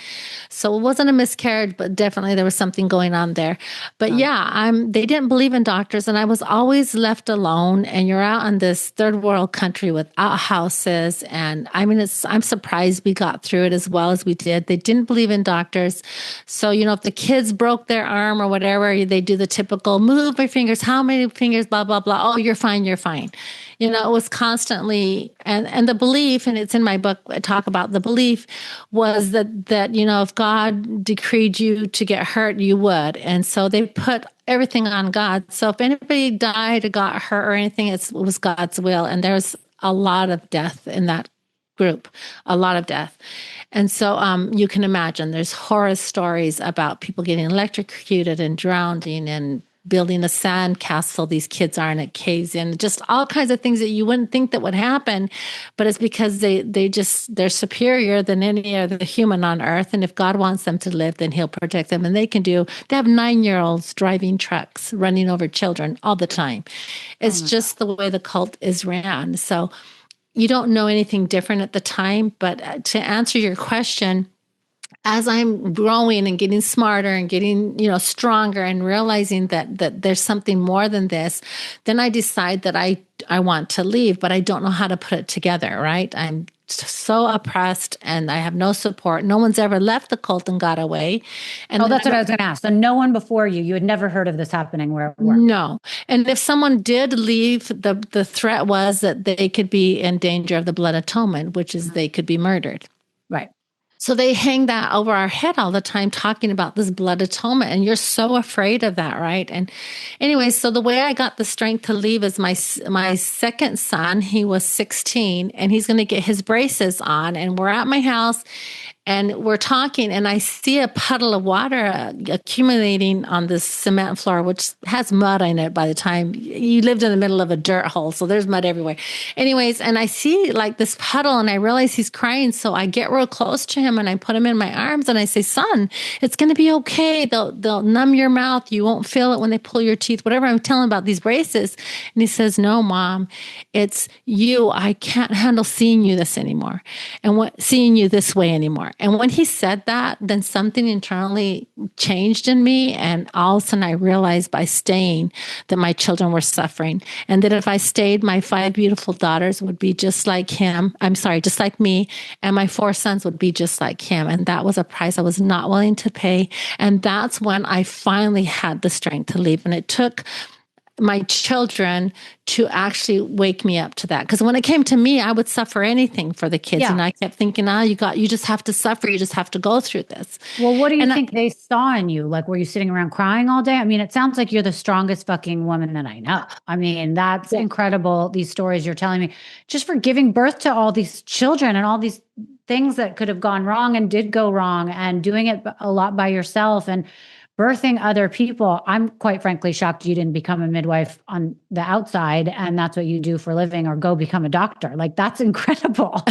So it wasn't a miscarriage, but definitely there was something going on there. But they didn't believe in doctors, and I was always left alone. And you're out in this third world country without houses. And I mean, I'm surprised we got through it as well as we did. They didn't believe in doctors. So, if the kids broke their arm or whatever, they do the typical move my fingers, how many fingers, blah, blah, blah. Oh, you're fine, you're fine. It was constantly, and the belief, and it's in my book, I talk about the belief was that, if God decreed you to get hurt, you would. And so they put everything on God. So if anybody died or got hurt or anything, it was God's will. And there's a lot of death in that group, a lot of death. And so you can imagine there's horror stories about people getting electrocuted and drowning and building a sand castle these kids are, and it caves in, just all kinds of things that you wouldn't think that would happen, but it's because they're superior than any other human on earth. And if God wants them to live, then he'll protect them. And they have 9-year-olds driving trucks, running over children all the time. It's just the way the cult is ran. So you don't know anything different at the time, but to answer your question, as I'm growing and getting smarter and getting, stronger and realizing that there's something more than this, then I decide that I want to leave, but I don't know how to put it together, right? I'm so oppressed and I have no support. No one's ever left the cult and got away. And that's what I was going to ask. So no one before you had never heard of this happening where it worked? No. And if someone did leave, the threat was that they could be in danger of the blood atonement, which is they could be murdered. Right. So they hang that over our head all the time, talking about this blood atonement. And you're so afraid of that, right? And anyway, so the way I got the strength to leave is my second son, he was 16, and he's going to get his braces on. And we're at my house and we're talking, and I see a puddle of water accumulating on this cement floor, which has mud in it by the time you lived in the middle of a dirt hole. So there's mud everywhere. Anyways, and I see like this puddle and I realize he's crying. So I get real close to him and I put him in my arms and I say, son, it's going to be okay. They'll numb your mouth. You won't feel it when they pull your teeth, whatever I'm telling about these braces. And he says, no, mom, it's you. I can't handle seeing you this anymore and seeing you this way anymore. And when he said that, then something internally changed in me. And all of a sudden I realized by staying that my children were suffering. And that if I stayed, my 5 beautiful daughters would be just like him. Just like me. And my 4 sons would be just like him. And that was a price I was not willing to pay. And that's when I finally had the strength to leave. And it took my children to actually wake me up to that. Because when it came to me, I would suffer anything for the kids. Yeah. And I kept thinking, you just have to suffer. You just have to go through this. Well, what do you think they saw in you? Like, were you sitting around crying all day? I mean, it sounds like you're the strongest fucking woman that I know. I mean, that's incredible. These stories you're telling me just for giving birth to all these children and all these things that could have gone wrong and did go wrong, and doing it a lot by yourself and birthing other people. I'm quite frankly shocked you didn't become a midwife on the outside and that's what you do for a living, or go become a doctor. Like, that's incredible.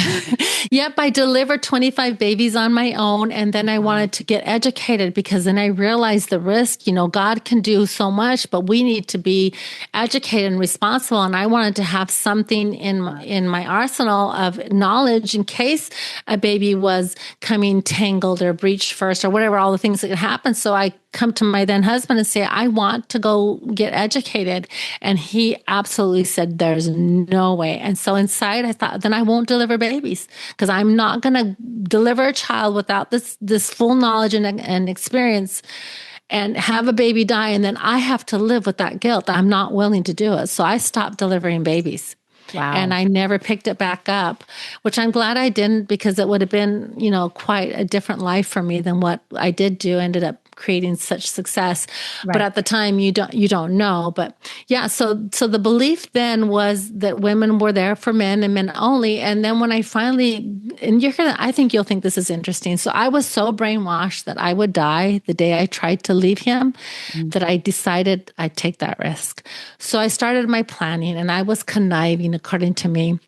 Yep, I delivered 25 babies on my own. And then I wanted to get educated because then I realized the risk. God can do so much, but we need to be educated and responsible. And I wanted to have something in my arsenal of knowledge in case a baby was coming tangled or breached first or whatever, all the things that could happen. So I come to my then husband and say, I want to go get educated. And he absolutely said, there's no way. And so inside I thought, then I won't deliver babies because I'm not going to deliver a child without this full knowledge and experience and have a baby die. And then I have to live with that guilt. I'm not willing to do it. So I stopped delivering babies. Wow. And I never picked it back up, which I'm glad I didn't because it would have been, quite a different life for me than what I did do. Ended up creating such success. Right. But at the time you don't know. But yeah, so the belief then was that women were there for men and men only. And then when I finally, and I think you'll think this is interesting. So I was so brainwashed that I would die the day I tried to leave him that I decided I'd take that risk. So I started my planning and I was conniving according to me.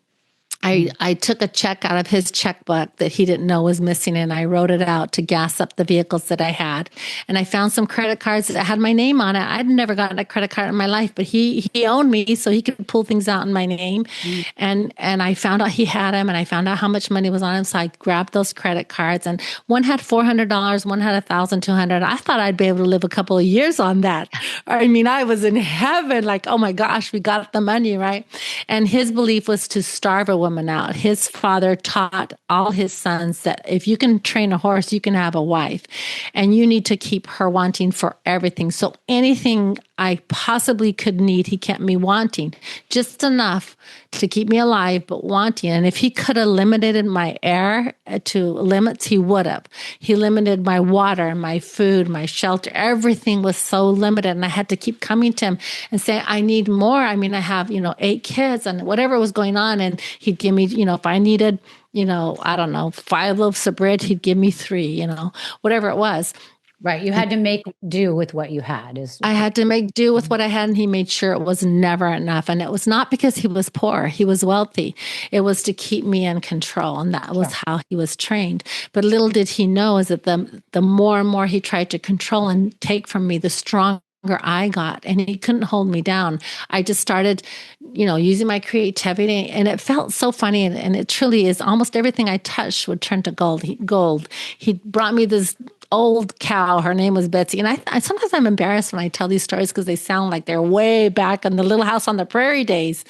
I took a check out of his checkbook that he didn't know was missing, and I wrote it out to gas up the vehicles that I had. And I found some credit cards that had my name on it. I'd never gotten a credit card in my life, but he owned me, so he could pull things out in my name. And I found out he had them, and I found out how much money was on him. So I grabbed those credit cards, and one had $400, one had $1,200. I thought I'd be able to live a couple of years on that. I mean, I was in heaven, like, oh my gosh, we got the money, right? And his belief was to starve a woman out. His father taught all his sons that if you can train a horse, you can have a wife, and you need to keep her wanting for everything. So anything I possibly could need, he kept me wanting just enough to keep me alive, but wanting. And if he could have limited my air to limits, he would have. He limited my water, my food, my shelter. Everything was so limited. And I had to keep coming to him and say, I need more. I mean, I have, 8 kids and whatever was going on. And he'd give me, if I needed, I don't know, 5 loaves of bread, he'd give me 3, whatever it was. Right. You had to make do with what you had. I had to make do with what I had, and he made sure it was never enough. And it was not because he was poor. He was wealthy. It was to keep me in control, and that was how he was trained. But little did he know is that the more and more he tried to control and take from me, the stronger I got, and he couldn't hold me down. I just started, using my creativity, and it felt so funny. And it truly is. Almost everything I touched would turn to gold. He brought me this old cow. Her name was Betsy. And I sometimes I'm embarrassed when I tell these stories because they sound like they're way back in the Little House on the Prairie days.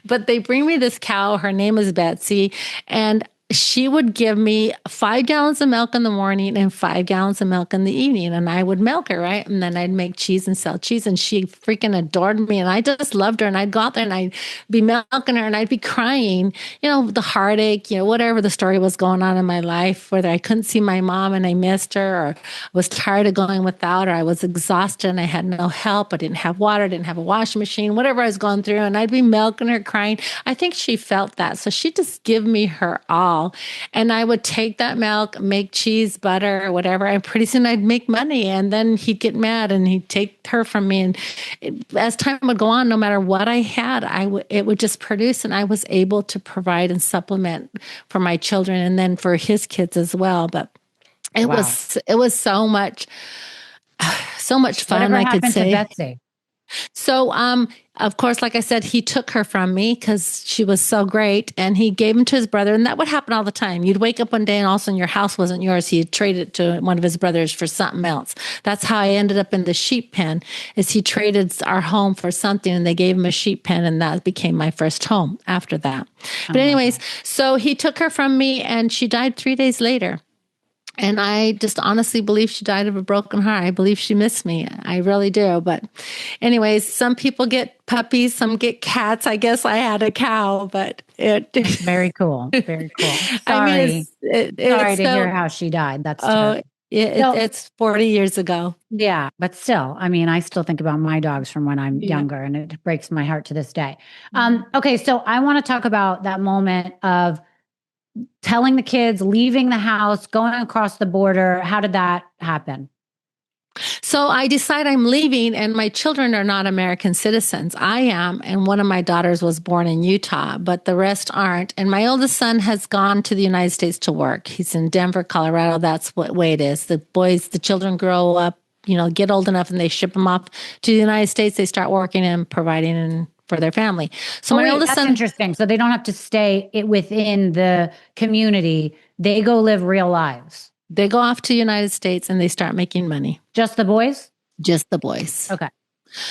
But they bring me this cow. Her name is Betsy. And she would give me 5 gallons of milk in the morning and 5 gallons of milk in the evening. And I would milk her, right? And then I'd make cheese and sell cheese. And she freaking adored me. And I just loved her. And I'd go out there and I'd be milking her and I'd be crying, the heartache, whatever the story was going on in my life, whether I couldn't see my mom and I missed her, or was tired of going without her. I was exhausted and I had no help. I didn't have water, didn't have a washing machine, whatever I was going through. And I'd be milking her, crying. I think she felt that. So she'd just give me her all. And I would take that milk, make cheese, butter, or whatever. And pretty soon I'd make money. And then he'd get mad and he'd take her from me. And as time would go on, no matter what I had, it would just produce. And I was able to provide and supplement for my children and then for his kids as well. But it was so much fun. Whatever I could happened say. to Betsy? So, of course, like I said, he took her from me because she was so great, and he gave him to his brother. And that would happen all the time. You'd wake up one day and all of a sudden your house wasn't yours. He had traded it to one of his brothers for something else. That's how I ended up in the sheep pen, is he traded our home for something and they gave him a sheep pen, and that became my first home after that. But anyways, so he took her from me and she died 3 days later. And I just honestly believe she died of a broken heart. I believe she missed me. I really do. But anyways, some people get puppies, some get cats. I guess I had a cow, but Very cool. Very cool. Sorry. I mean, sorry to hear how she died. That's terrible. It's 40 years ago. Yeah, but still, I mean, I still think about my dogs from when I'm younger, and it breaks my heart to this day. Okay, so I want to talk about that moment of telling the kids, leaving the house, going across the border. How did that happen? So I decide I'm leaving, and my children are not American citizens. I am, and one of my daughters was born in Utah, but the rest aren't. And my oldest son has gone to the United States to work. He's in Denver, Colorado. That's what way it is. The children grow up, get old enough, and they ship them off to the United States. They start working and providing for their family. So my oldest that's son, interesting. So they don't have to stay within the community. They go live real lives. they go off to the United States and they start making money. Just the boys? Just the boys. Okay.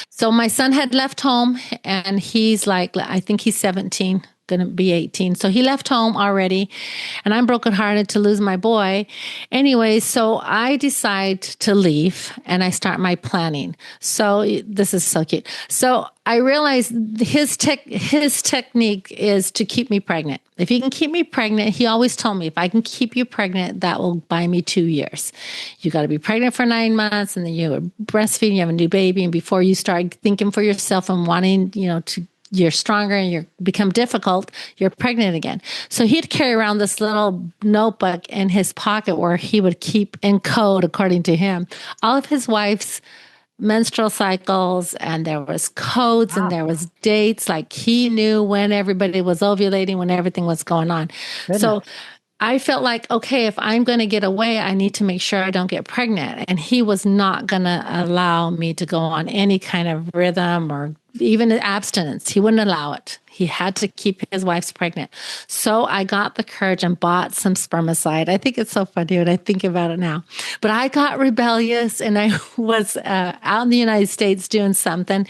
So my son had left home, and he's like, I think he's 17, going to be 18. So he left home already, and I'm brokenhearted to lose my boy. Anyway, so I decide to leave, and I start my planning. So this is so cute. So I realized his technique is to keep me pregnant. If he can keep me pregnant, he always told me, if I can keep you pregnant, that will buy me 2 years. You got to be pregnant for 9 months, and then you're breastfeeding, you have a new baby. And before you start thinking for yourself and wanting, you're stronger and you become difficult, you're pregnant again. So he'd carry around this little notebook in his pocket where he would keep in code, according to him, all of his wife's menstrual cycles, and there was codes and there was dates. Like he knew when everybody was ovulating, when everything was going on. Goodness. So I felt like, okay, if I'm going to get away, I need to make sure I don't get pregnant. And he was not going to allow me to go on any kind of rhythm or even abstinence. He wouldn't allow it. He had to keep his wife pregnant. So I got the courage and bought some spermicide. I think it's so funny when I think about it now. But I got rebellious, and I was out in the United States doing something.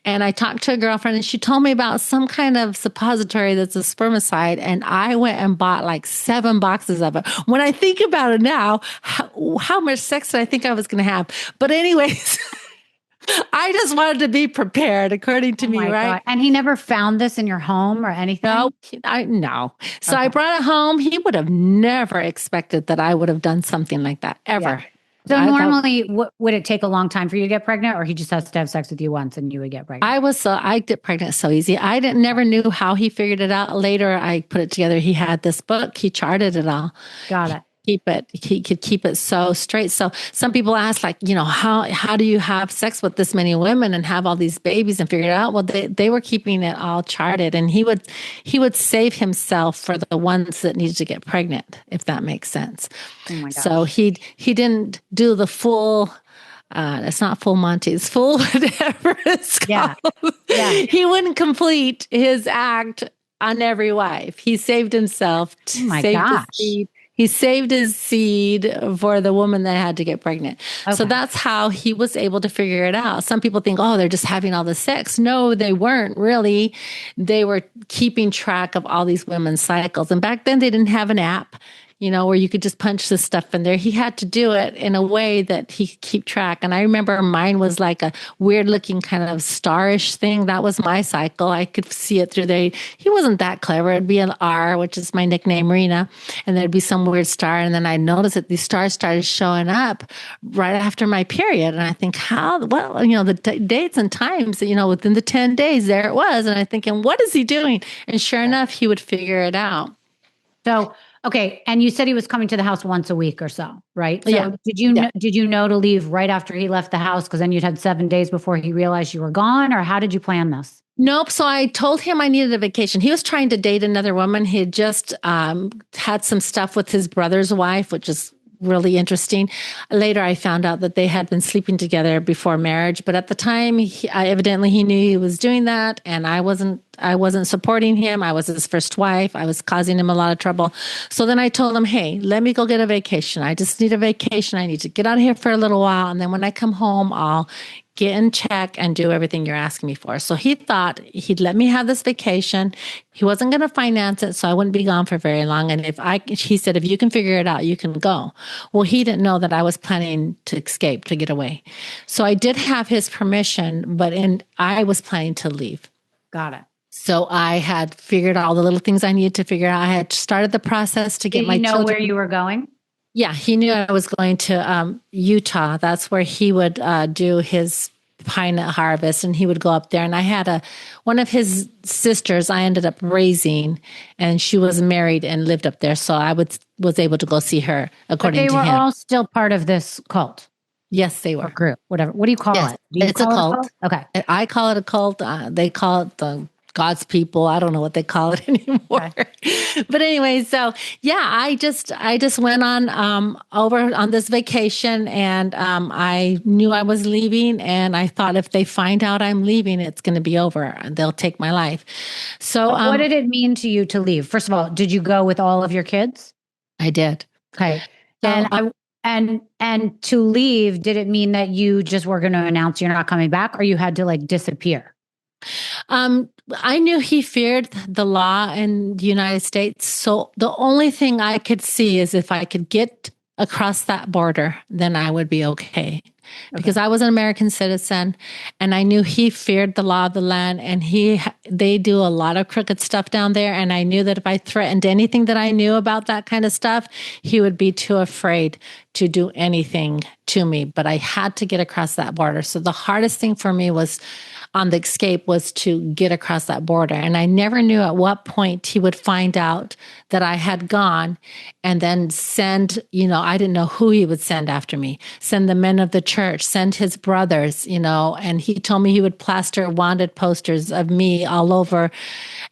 And I talked to a girlfriend, and she told me about some kind of suppository that's a spermicide. And I went and bought like 7 boxes of it. When I think about it now, how much sex did I think I was going to have? But anyways... I just wanted to be prepared, according to me, right? God. And he never found this in your home or anything? No. So I brought it home. He would have never expected that I would have done something like that, ever. Yeah. So normally, would it take a long time for you to get pregnant, or he just has to have sex with you once and you would get pregnant? I get pregnant so easy. I never knew how he figured it out. Later, I put it together. He had this book. He charted it all. Got it. He could keep it so straight. So some people ask, like, how do you have sex with this many women and have all these babies and figure it out? Well, they were keeping it all charted, and he would save himself for the ones that needed to get pregnant, if that makes sense. Oh my gosh. So he didn't do the full. It's not full Monty. It's full whatever it's called. Yeah. He wouldn't complete his act on every wife. He saved himself. Oh my gosh. He saved his seed for the woman that had to get pregnant. Okay. So that's how he was able to figure it out. Some people think, they're just having all the sex. No, they weren't really. They were keeping track of all these women's cycles. And back then they didn't have an app, where you could just punch this stuff in there. He had to do it in a way that he could keep track. And I remember mine was like a weird looking kind of starish thing. That was my cycle. I could see it through there. He wasn't that clever. It'd be an R, which is my nickname, Rena. And there'd be some weird star. And then I noticed that these stars started showing up right after my period. And I think, the dates and times, within the 10 days, there it was. And I'm thinking, what is he doing? And sure enough, he would figure it out. So, okay. And you said he was coming to the house once a week or so, right? So yeah. Did you know to leave right after he left the house? Because then you'd had 7 days before he realized you were gone, or how did you plan this? Nope. So I told him I needed a vacation. He was trying to date another woman. He had just had some stuff with his brother's wife, which is really interesting. Later, I found out that they had been sleeping together before marriage, but at the time, evidently he knew he was doing that, and I wasn't supporting him. I was his first wife. I was causing him a lot of trouble. So then I told him, hey, let me go get a vacation. I just need a vacation. I need to get out of here for a little while, and then when I come home, I'll get in check and do everything you're asking me for. So he thought he'd let me have this vacation. He wasn't going to finance it, so I wouldn't be gone for very long. And he said, if you can figure it out, you can go. Well, he didn't know that I was planning to escape, to get away. So I did have his permission, but I was planning to leave. Got it. So I had figured out all the little things I needed to figure out. I had started the process to get my children. Did you know where you were going? Yeah, he knew I was going to Utah. That's where he would do his pine nut harvest, and he would go up there. And I had one of his sisters I ended up raising, and she was married and lived up there. So I was able to go see her, according to him. But they were all still part of this cult. Yes, they or were. group, whatever. What do you call Yes, it? Do you it's a call it a cult. cult? Okay. I call it a cult. They call it the God's people. I don't know what they call it anymore. Okay. But anyway, so yeah, I just went on over on this vacation, and I knew I was leaving, and I thought if they find out I'm leaving, it's going to be over, and they'll take my life. So But what did it mean to you to leave? First of all, did you go with all of your kids? I did. Okay. So And and to leave, did it mean that you just were going to announce you're not coming back, or you had to like disappear? I knew he feared the law in the United States. So the only thing I could see is if I could get across that border, then I would be okay. Because I was an American citizen, and I knew he feared the law of the land, and they do a lot of crooked stuff down there. And I knew that if I threatened anything that I knew about that kind of stuff, he would be too afraid to do anything to me. But I had to get across that border. So the hardest thing for me was on the escape was to get across that border. And I never knew at what point he would find out that I had gone and then send, I didn't know who he would send after me, send the men of the church, send his brothers, and he told me he would plaster wanted posters of me all over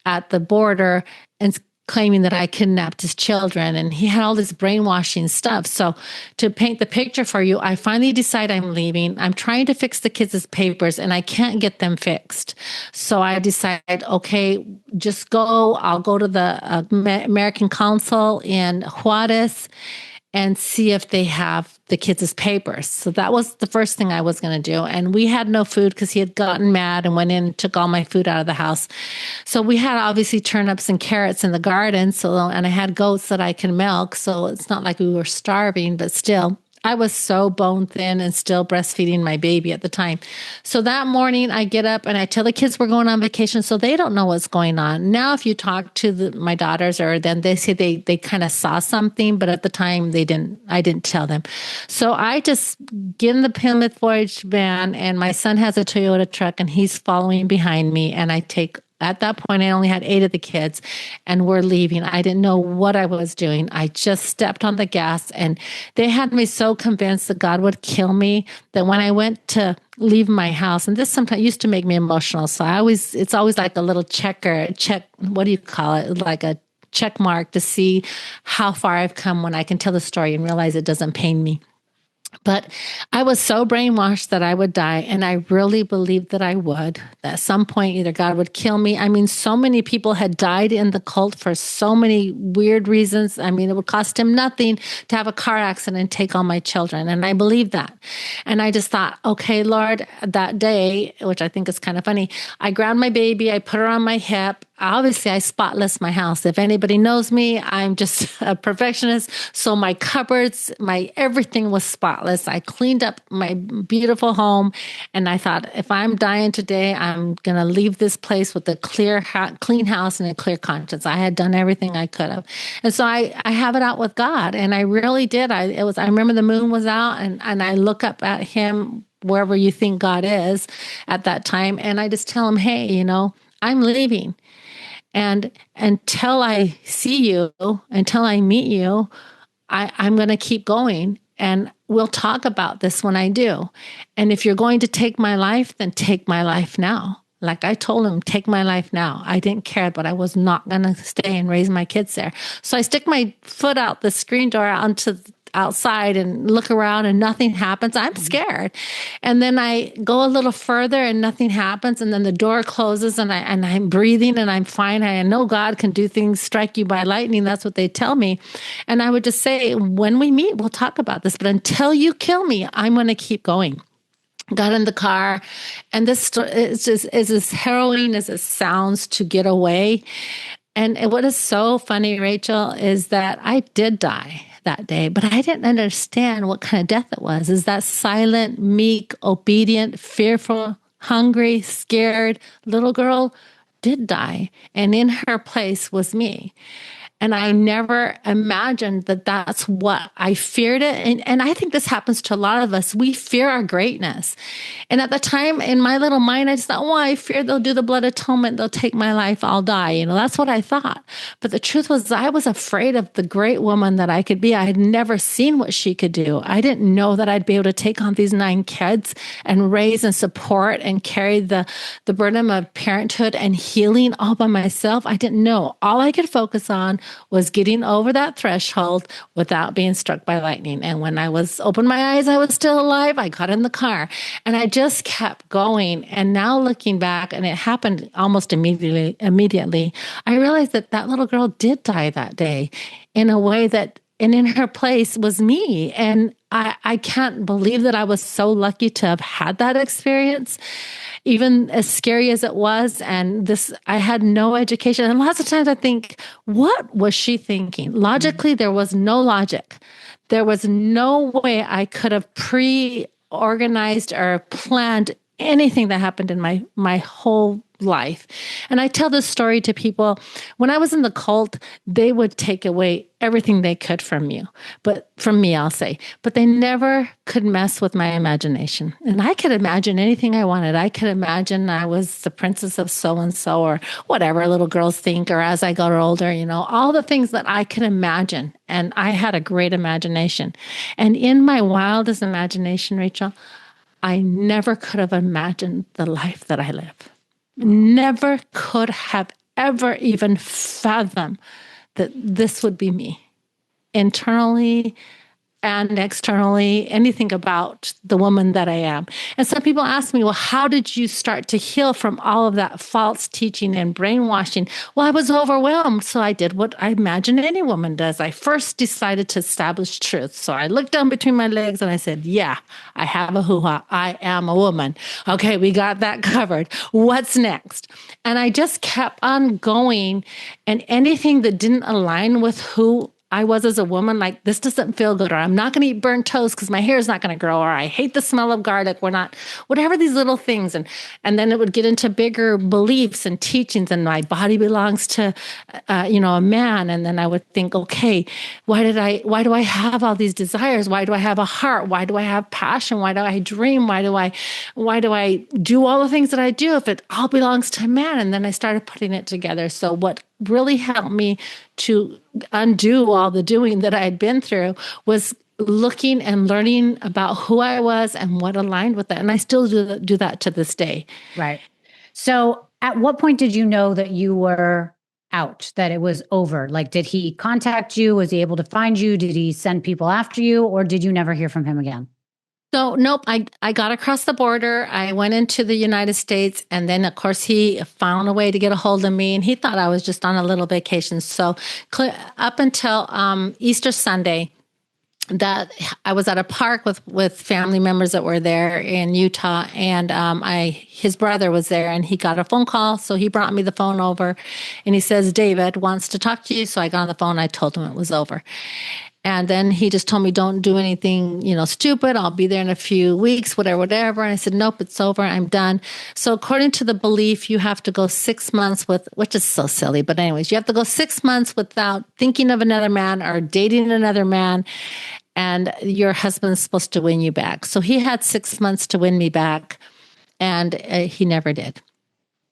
at the border and claiming that I kidnapped his children, and he had all this brainwashing stuff. So to paint the picture for you, I finally decide I'm leaving. I'm trying to fix the kids' papers, and I can't get them fixed. So I decide, okay, just go. I'll go to the American Council in Juarez and see if they have the kids' papers. So that was the first thing I was going to do. And we had no food because he had gotten mad and went in and took all my food out of the house. So we had obviously turnips and carrots in the garden. And I had goats that I can milk. So it's not like we were starving, but still. I was so bone thin and still breastfeeding my baby at the time. So that morning I get up and I tell the kids we're going on vacation, so they don't know what's going on. Now, if you talk to my daughters, or then they say they kind of saw something, but at the time I didn't tell them. So I just get in the Plymouth Voyage van, and my son has a Toyota truck and he's following behind me, and I take. At that point, I only had 8 of the kids, and we're leaving. I didn't know what I was doing. I just stepped on the gas, and they had me so convinced that God would kill me that when I went to leave my house, and this sometimes used to make me emotional. So it's always like a little check, what do you call it? Like a check mark to see how far I've come when I can tell the story and realize it doesn't pain me. But I was so brainwashed that I would die. And I really believed that I would, that at some point either God would kill me. I mean, so many people had died in the cult for so many weird reasons. I mean, it would cost him nothing to have a car accident and take all my children. And I believed that. And I just thought, okay, Lord, that day, which I think is kind of funny, I grabbed my baby, I put her on my hip. Obviously, I spotless my house. If anybody knows me, I'm just a perfectionist. So my cupboards, my everything was spotless. I cleaned up my beautiful home, and I thought, if I'm dying today, I'm going to leave this place with a clean house and a clear conscience. I had done everything I could have. And so I have it out with God, and I really did. I remember the moon was out, and I look up at him, wherever you think God is at that time, and I just tell him, hey, I'm leaving. And until I see you, until I meet you, I'm going to keep going. And we'll talk about this when I do. And if you're going to take my life, then take my life now. Like I told him, take my life now. I didn't care, but I was not going to stay and raise my kids there. So I stick my foot out the screen door onto outside and look around, and nothing happens. I'm scared. And then I go a little further and nothing happens. And then the door closes, and I'm breathing and I'm fine. I know God can do things, strike you by lightning. That's what they tell me. And I would just say, when we meet, we'll talk about this. But until you kill me, I'm going to keep going. Got in the car, and this is just as harrowing as it sounds to get away. And what is so funny, Rachel, is that I did die that day, but I didn't understand what kind of death it was. Is that silent, meek, obedient, fearful, hungry, scared little girl did die, and in her place was me. And I never imagined that that's what I feared it. And I think this happens to a lot of us. We fear our greatness. And at the time in my little mind, I just thought, well, I fear they'll do the blood atonement. They'll take my life. I'll die. That's what I thought. But the truth was I was afraid of the great woman that I could be. I had never seen what she could do. I didn't know that I'd be able to take on these 9 kids and raise and support and carry the burden of parenthood and healing all by myself. I didn't know. All I could focus on was getting over that threshold without being struck by lightning. And when I opened my eyes, I was still alive. I got in the car and I just kept going. And now looking back, and it happened almost immediately, I realized that that little girl did die that day in a way that, and in her place was me. And I can't believe that I was so lucky to have had that experience, even as scary as it was. And I had no education. And lots of times I think, what was she thinking? Logically, there was no logic. There was no way I could have pre-organized or planned anything that happened in my whole life. And I tell this story to people. When I was in the cult, they would take away everything they could from you, but from me, I'll say, but they never could mess with my imagination. And I could imagine anything I wanted. I could imagine I was the princess of so-and-so or whatever little girls think, or as I got older, all the things that I could imagine. And I had a great imagination. And in my wildest imagination, Rachel, I never could have imagined the life that I live. Never could have ever even fathomed that this would be me, internally and externally, anything about the woman that I am. And some people ask me, well, how did you start to heal from all of that false teaching and brainwashing? Well, I was overwhelmed. So I did what I imagine any woman does. I first decided to establish truth. So I looked down between my legs and I said, yeah, I have a hoo-ha. I am a woman. Okay, we got that covered. What's next? And I just kept on going. And anything that didn't align with who I was as a woman, like, this doesn't feel good, or I'm not going to eat burnt toast because my hair is not going to grow, or I hate the smell of garlic. We're not, whatever these little things. And then it would get into bigger beliefs and teachings, and my body belongs to, a man. And then I would think, okay, why do I have all these desires? Why do I have a heart? Why do I have passion? Why do I dream? Why do I do all the things that I do if it all belongs to a man? And then I started putting it together. So what really helped me to undo all the doing that I had been through was looking and learning about who I was and what aligned with that. And I still do that to this day. Right. So at what point did you know that you were out, that it was over? Like, did he contact you? Was he able to find you? Did he send people after you? Or did you never hear from him again? So, nope, I got across the border. I went into the United States. And then, of course, he found a way to get a hold of me. And he thought I was just on a little vacation. So up until Easter Sunday, that I was at a park with family members that were there in Utah. And his brother was there, and he got a phone call. So he brought me the phone over. And he says, David wants to talk to you. So I got on the phone. I told him it was over. And then he just told me, don't do anything, stupid. I'll be there in a few weeks, whatever. And I said, nope, it's over. I'm done. So according to the belief, you have to go 6 months which is so silly. But anyways, you have to go 6 months without thinking of another man or dating another man. And your husband's supposed to win you back. So he had 6 months to win me back. And he never did.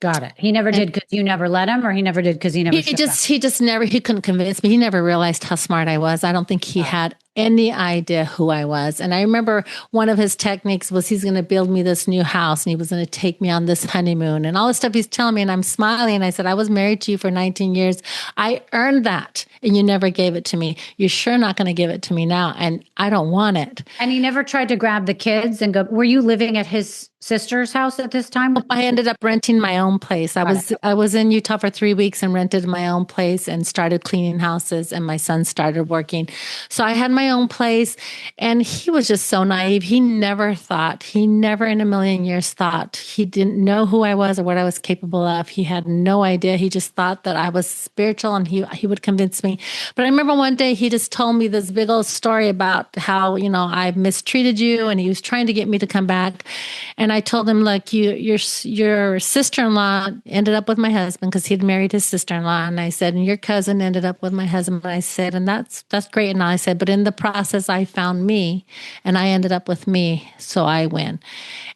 Got it. He never did because you never let him, or he never did because he never. He couldn't convince me. He never realized how smart I was. I don't think he had any idea who I was. And I remember one of his techniques was he's going to build me this new house, and he was going to take me on this honeymoon and all the stuff he's telling me. And I'm smiling. And I said, I was married to you for 19 years. I earned that. And you never gave it to me. You're sure not going to give it to me now. And I don't want it. And he never tried to grab the kids and go, were you living at his sister's house at this time? I ended up renting my own place. I was in Utah for 3 weeks and rented my own place and started cleaning houses, and my son started working. So I had my my own place. And he was just so naive. He never in a million years thought, he didn't know who I was or what I was capable of. He had no idea. He just thought that I was spiritual and he would convince me. But I remember one day he just told me this big old story about how, I mistreated you, and he was trying to get me to come back. And I told him, look, your sister-in-law ended up with my husband because he'd married his sister-in-law. And I said, and your cousin ended up with my husband. And I said, and that's great. And I said, but in the process, I found me and I ended up with me. So I win.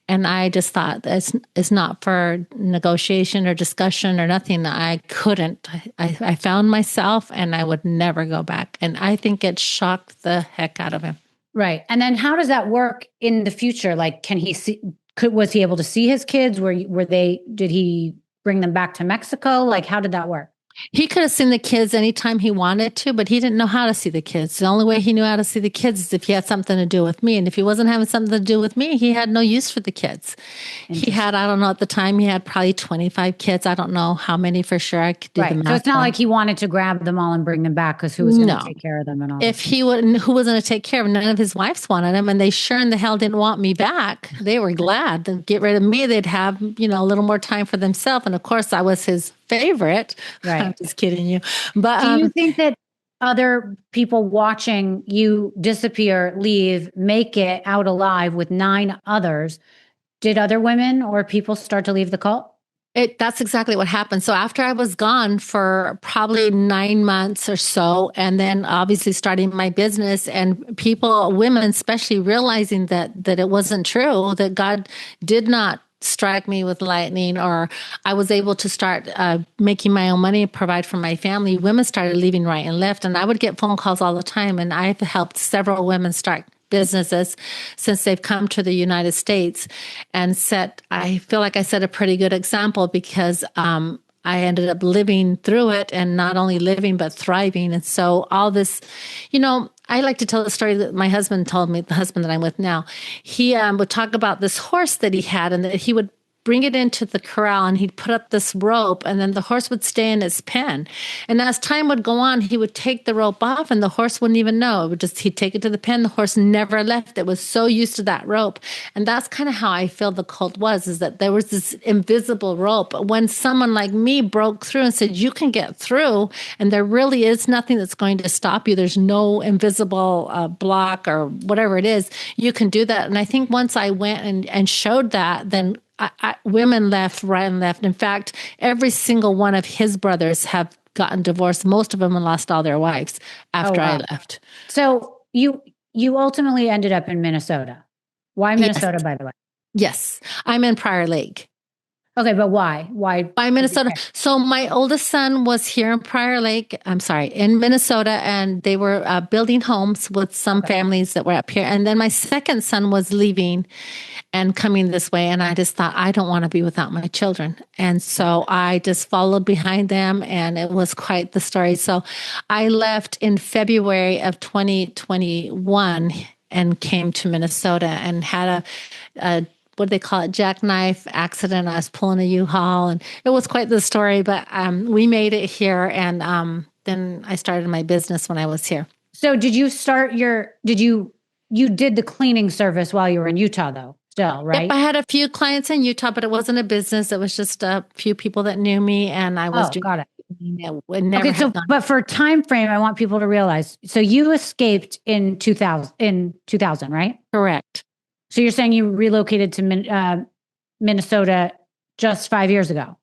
And I just thought it's not for negotiation or discussion or nothing. I couldn't. I found myself and I would never go back. And I think it shocked the heck out of him. Right. And then how does that work in the future? Like, was he able to see his kids? Did he bring them back to Mexico? Like, how did that work? He could have seen the kids anytime he wanted to, but he didn't know how to see the kids. The only way he knew how to see the kids is if he had something to do with me. And if he wasn't having something to do with me, he had no use for the kids. He had, I don't know, at the time, he had probably 25 kids. I don't know how many for sure. I could do the math. So it's not like he wanted to grab them all and bring them back because who was going to take care of them and all. If he wouldn't, who was going to take care of them? None of his wives wanted him, and they sure in the hell didn't want me back. They were glad to get rid of me. They'd have, a little more time for themselves. And of course, I was his favorite. Right. I'm just kidding you. But do you think that other people watching you disappear, leave, make it out alive with 9 others, did other women or people start to leave the cult? That's exactly what happened. So after I was gone for probably 9 months or so, and then obviously starting my business, and women especially, realizing that it wasn't true, that God did not strike me with lightning, or I was able to start making my own money, provide for my family, women started leaving right and left. And I would get phone calls all the time. And I've helped several women start businesses since they've come to the United States, and I feel like I set a pretty good example because I ended up living through it, and not only living, but thriving. And so all this, I like to tell the story that my husband told me, the husband that I'm with now. He would talk about this horse that he had, and that he would bring it into the corral, and he'd put up this rope, and then the horse would stay in its pen. And as time would go on, he would take the rope off, and the horse wouldn't even know. He'd take it to the pen. The horse never left. It was so used to that rope. And that's kind of how I feel the cult was, is that there was this invisible rope. But when someone like me broke through and said, you can get through, and there really is nothing that's going to stop you. There's no invisible block or whatever it is. You can do that. And I think once I went and showed that, then women left, right and left. In fact, every single one of his brothers have gotten divorced. Most of them have lost all their wives after I left. So you ultimately ended up in Minnesota. Why Minnesota, by the way? Yes, I'm in Prior Lake. Okay, but why? Why Minnesota? So my oldest son was here in in Minnesota, and they were building homes with some families that were up here. And then my second son was leaving and coming this way. And I just thought, I don't want to be without my children. And so I just followed behind them, and it was quite the story. So I left in February of 2021 and came to Minnesota, and had a what do they call it, jackknife accident. I was pulling a U-Haul, and it was quite the story, but we made it here. And then I started my business when I was here. So did you did the cleaning service while you were in Utah though, still, right? Yep, I had a few clients in Utah, but it wasn't a business. It was just a few people that knew me, and I was doing got it. Okay, so but for time frame, I want people to realize. So you escaped in 2000, right? Correct. So you're saying you relocated to Minnesota just 5 years ago?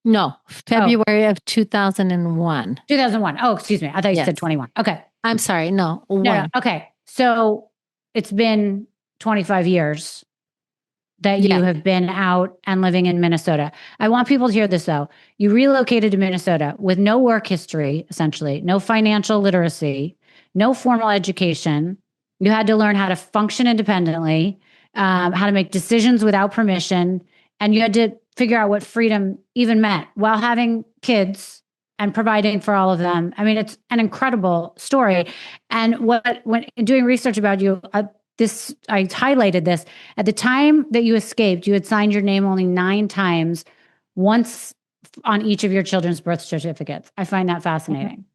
No, February of 2001. 2001. Oh, excuse me. I thought you said 21. Okay. I'm sorry. No. No. Okay. So it's been 25 years that you have been out and living in Minnesota. I want people to hear this though. You relocated to Minnesota with no work history, essentially, no financial literacy, no formal education. You had to learn how to function independently, how to make decisions without permission, and you had to figure out what freedom even meant while having kids and providing for all of them. I mean, it's an incredible story. And when doing research about you, I highlighted this. At the time that you escaped, you had signed your name only 9 times, once on each of your children's birth certificates. I find that fascinating.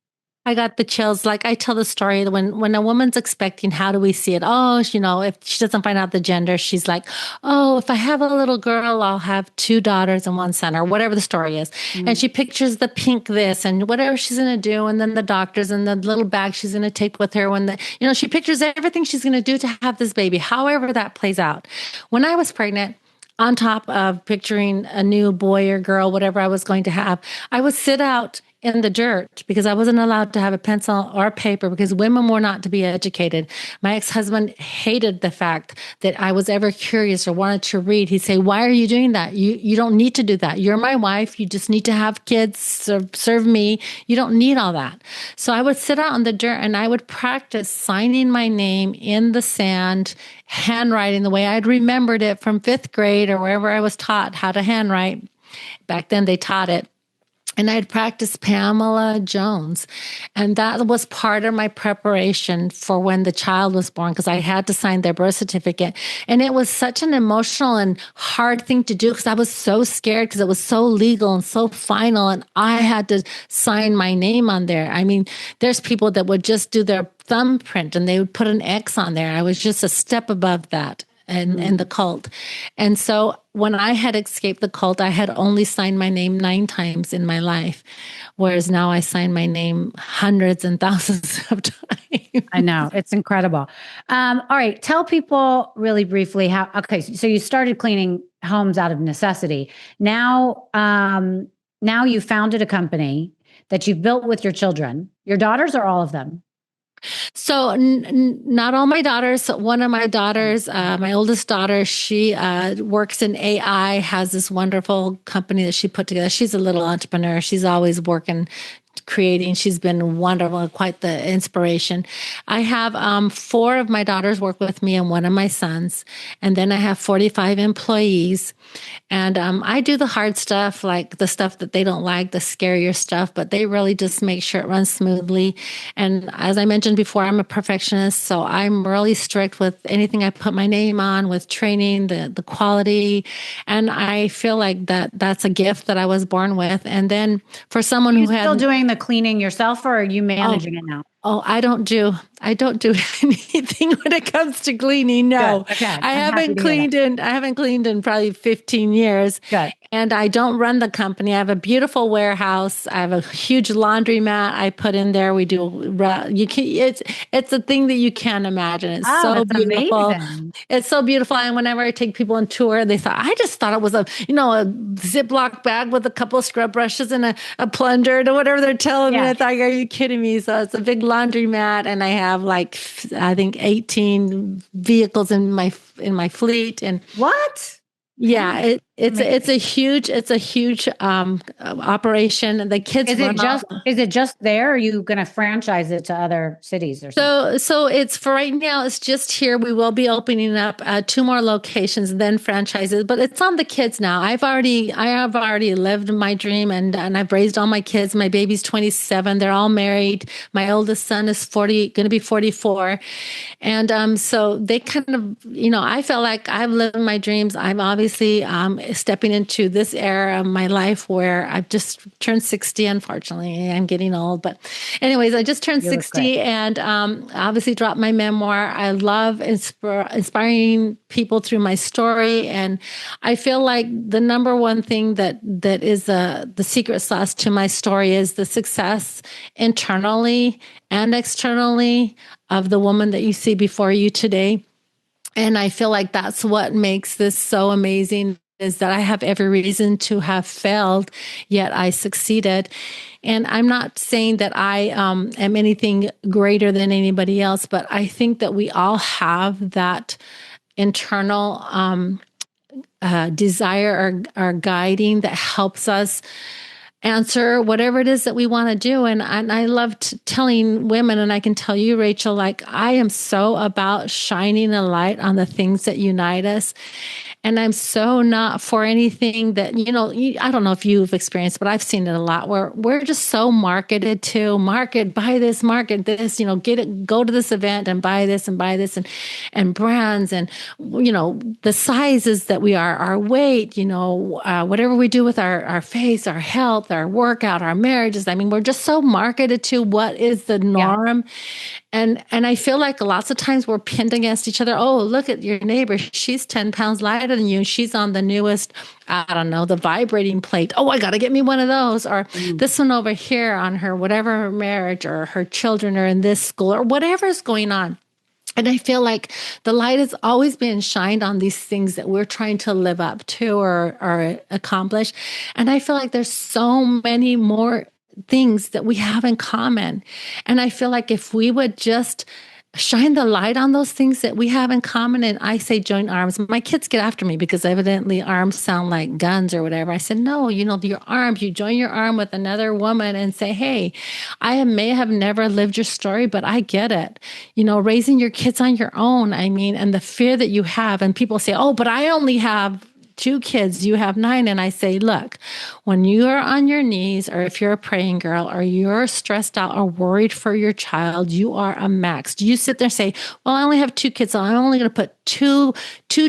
I got the chills. Like I tell the story when a woman's expecting, how do we see it? Oh, if she doesn't find out the gender, she's like, oh, if I have a little girl, I'll have two daughters and one son, or whatever the story is. And she pictures the pink this and whatever she's going to do, and then the doctors and the little bag she's going to take with her when she pictures everything she's going to do to have this baby, however that plays out. When I was pregnant, on top of picturing a new boy or girl, whatever I was going to have, I would sit out in the dirt because I wasn't allowed to have a pencil or paper because women were not to be educated. My ex-husband hated the fact that I was ever curious or wanted to read. He'd say, why are you doing that? You don't need to do that. You're my wife. You just need to have kids, serve me. You don't need all that. So I would sit out in the dirt and I would practice signing my name in the sand, handwriting the way I'd remembered it from 5th grade or wherever I was taught how to handwrite. Back then they taught it. And I'd practiced Pamela Jones. And that was part of my preparation for when the child was born, because I had to sign their birth certificate. And it was such an emotional and hard thing to do because I was so scared because it was so legal and so final. And I had to sign my name on there. I mean, there's people that would just do their thumbprint and they would put an X on there. I was just a step above that. And the cult. And so when I had escaped the cult, I had only signed my name 9 times in my life, whereas now I sign my name hundreds and thousands of times. I know. It's incredible. All right. Tell people really briefly okay, so you started cleaning homes out of necessity. Now you founded a company that you've built with your children, your daughters, or all of them? So not all my daughters. One of my daughters, my oldest daughter, she works in AI, has this wonderful company that she put together. She's a little entrepreneur. She's always working, creating. She's been wonderful, quite the inspiration. I have 4 of my daughters work with me and 1 of my sons. And then I have 45 employees. And I do the hard stuff, like the stuff that they don't like, the scarier stuff, but they really just make sure it runs smoothly. And as I mentioned before, I'm a perfectionist, so I'm really strict with anything I put my name on, with training, the quality. And I feel like that's a gift that I was born with. And then for someone who had... still doing the cleaning yourself, or are you managing it now? Oh, I don't do anything when it comes to cleaning. No. Good. Okay. I haven't cleaned in probably 15 years. Good. And I don't run the company. I have a beautiful warehouse. I have a huge laundromat I put in there. We do, it's a thing that you can't imagine. It's so beautiful. Amazing. It's so beautiful. And whenever I take people on tour, they thought, I just thought it was a Ziploc bag with a couple of scrub brushes and a plunger or whatever they're telling me. I thought, are you kidding me? So it's a big laundromat, and I have I think 18 vehicles in my fleet. And what? Yeah, it's a huge operation. The kids is it just there, or are you going to franchise it to other cities or something? So it's for right now, it's just here. We will be opening up 2 more locations, then franchises, but it's on the kids now. I have already lived my dream, and I've raised all my kids. My baby's 27. They're all married. My oldest son is going to be 44. And so they kind of, I felt like I've lived my dreams. I'm obviously stepping into this era of my life where I've just turned 60. Unfortunately, I'm getting old. But anyways, I just turned 60 and obviously dropped my memoir. I love inspiring people through my story. And I feel like the number one thing that is the secret sauce to my story is the success internally and externally of the woman that you see before you today. And I feel like that's what makes this so amazing, is that I have every reason to have failed, yet I succeeded. And I'm not saying that I am anything greater than anybody else, but I think that we all have that internal desire or guiding that helps us answer whatever it is that we want to do. And I love telling women, and I can tell you, Rachel, like I am so about shining a light on the things that unite us. And I'm so not for anything that, I don't know if you've experienced, but I've seen it a lot where we're just so marketed to buy this, market this, get it, go to this event and buy this and brands and, the sizes that we are, our weight, whatever we do with our face, our health, our workout, our marriages. I mean, we're just so marketed to what is the norm. Yeah. And I feel like lots of times we're pinned against each other. Oh, look at your neighbor. She's 10 pounds lighter than you. She's on the newest, I don't know, the vibrating plate. Oh, I got to get me one of those. Or this one over here on her, whatever her marriage or her children are in this school or whatever's going on. And I feel like the light has always been shined on these things that we're trying to live up to or accomplish. And I feel like there's so many more things that we have in common. And I feel like if we would just shine the light on those things that we have in common, and I say join arms. My kids get after me because evidently arms sound like guns or whatever. I said, no, your arms, you join your arm with another woman and say, hey, I may have never lived your story, but I get it. Raising your kids on your own, and the fear that you have, and people say, oh, but I only have 2 kids, you have 9. And I say, look, when you are on your knees, or if you're a praying girl, or you're stressed out or worried for your child, you are a max. Do you sit there and say, well, I only have 2 kids, so I'm only going to put two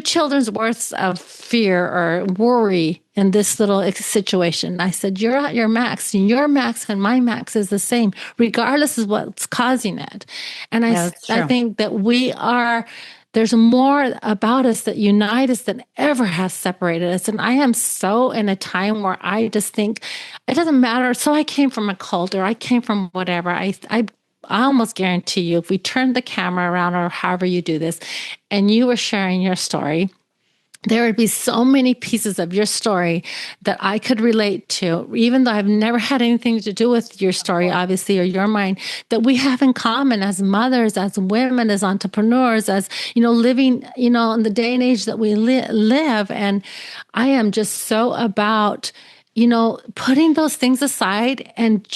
children's worth of fear or worry in this little situation? I said, you're at your max, and your max and my max is the same, regardless of what's causing it. And I think that there's more about us that unite us than ever has separated us. And I am so in a time where I just think it doesn't matter. So I came from a cult or I came from whatever. I almost guarantee you, if we turned the camera around or however you do this, and you were sharing your story, there would be so many pieces of your story that I could relate to, even though I've never had anything to do with your story, obviously, or your mind, that we have in common as mothers, as women, as entrepreneurs, as, living, in the day and age that we live. And I am just so about putting those things aside and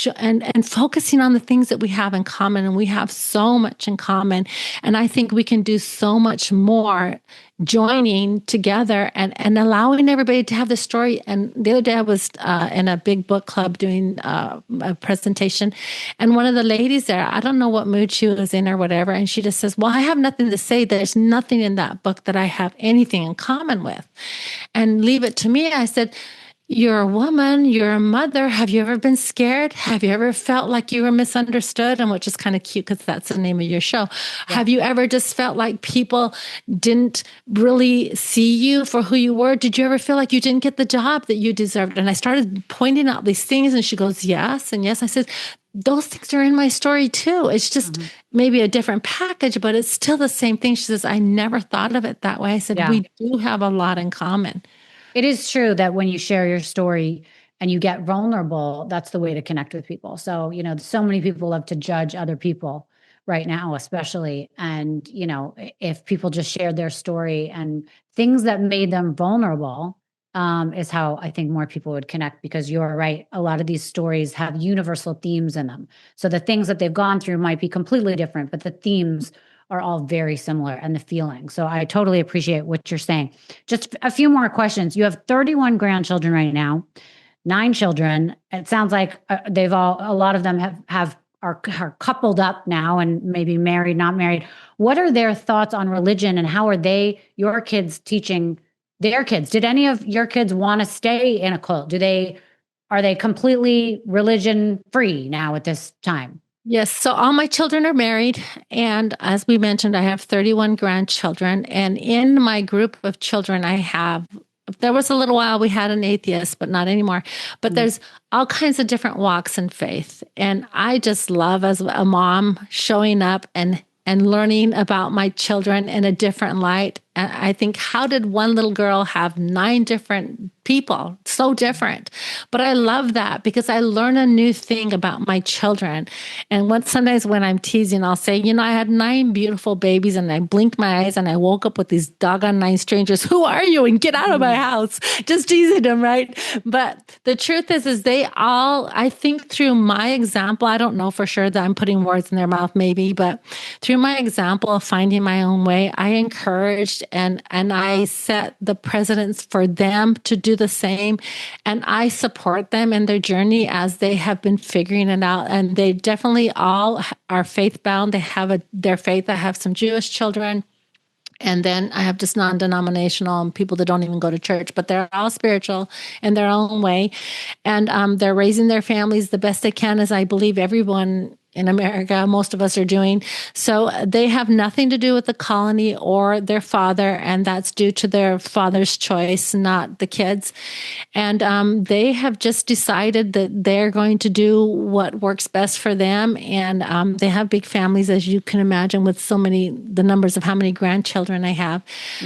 focusing on the things that we have in common. And we have so much in common. And I think we can do so much more joining together and allowing everybody to have the story. And the other day I was in a big book club doing a presentation, and one of the ladies there, I don't know what mood she was in or whatever, and she just says, well, I have nothing to say. There's nothing in that book that I have anything in common with. And leave it to me. I said, you're a woman, you're a mother. Have you ever been scared? Have you ever felt like you were misunderstood? And which is kind of cute because that's the name of your show. Yeah. Have you ever just felt like people didn't really see you for who you were? Did you ever feel like you didn't get the job that you deserved? And I started pointing out these things, and she goes, yes. And yes, I said, those things are in my story too. It's just maybe a different package, but it's still the same thing. She says, I never thought of it that way. I said, we do have a lot in common. It is true that when you share your story and you get vulnerable, that's the way to connect with people. So, so many people love to judge other people right now, especially. And, if people just shared their story and things that made them vulnerable, is how I think more people would connect, because you're right. A lot of these stories have universal themes in them. So the things that they've gone through might be completely different, but the themes are all very similar, and the feeling. So I totally appreciate what you're saying. Just a few more questions. You have 31 grandchildren right now, 9 children. It sounds like a lot of them are coupled up now and maybe married, not married. What are their thoughts on religion, and how are your kids teaching their kids? Did any of your kids want to stay in a cult? Are they completely religion free now at this time? Yes. So all my children are married. And as we mentioned, I have 31 grandchildren. And in my group of children, there was a little while we had an atheist, but not anymore. But there's all kinds of different walks in faith. And I just love, as a mom, showing up and learning about my children in a different light. And I think, how did one little girl have 9 different people? So different. But I love that because I learn a new thing about my children. And sometimes when I'm teasing, I'll say, I had 9 beautiful babies, and I blinked my eyes and I woke up with these doggone 9 strangers. Who are you? And get out of my house. Just teasing them, right? But the truth is they all, I think through my example, I don't know for sure that I'm putting words in their mouth maybe, but through my example of finding my own way, I encouraged and I set the precedents for them to do the same. And I support them in their journey as they have been figuring it out. And they definitely all are faith bound. They have their faith. I have some Jewish children. And then I have just non-denominational and people that don't even go to church, but they're all spiritual in their own way. And they're raising their families the best they can, as I believe everyone in America, most of us are doing. So they have nothing to do with the colony or their father, and that's due to their father's choice, not the kids. And they have just decided that they're going to do what works best for them. And they have big families, as you can imagine, with the numbers of how many grandchildren I have.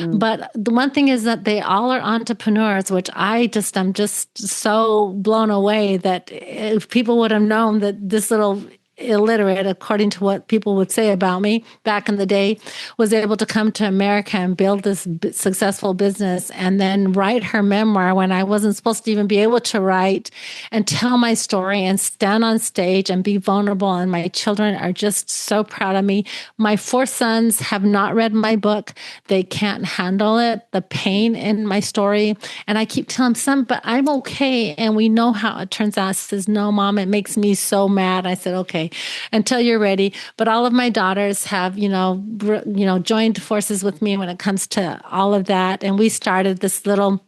But the one thing is that they all are entrepreneurs, which I'm just so blown away that if people would have known that this little illiterate, according to what people would say about me back in the day, was able to come to America and build this successful business and then write her memoir when I wasn't supposed to even be able to write, and tell my story and stand on stage and be vulnerable. And my children are just so proud of me. My 4 sons have not read my book. They can't handle it, the pain in my story. And I keep telling them, but I'm okay. And we know how it turns out. She says, no, Mom, it makes me so mad. I said, okay, until you're ready. But all of my daughters have, joined forces with me when it comes to all of that. And we started this little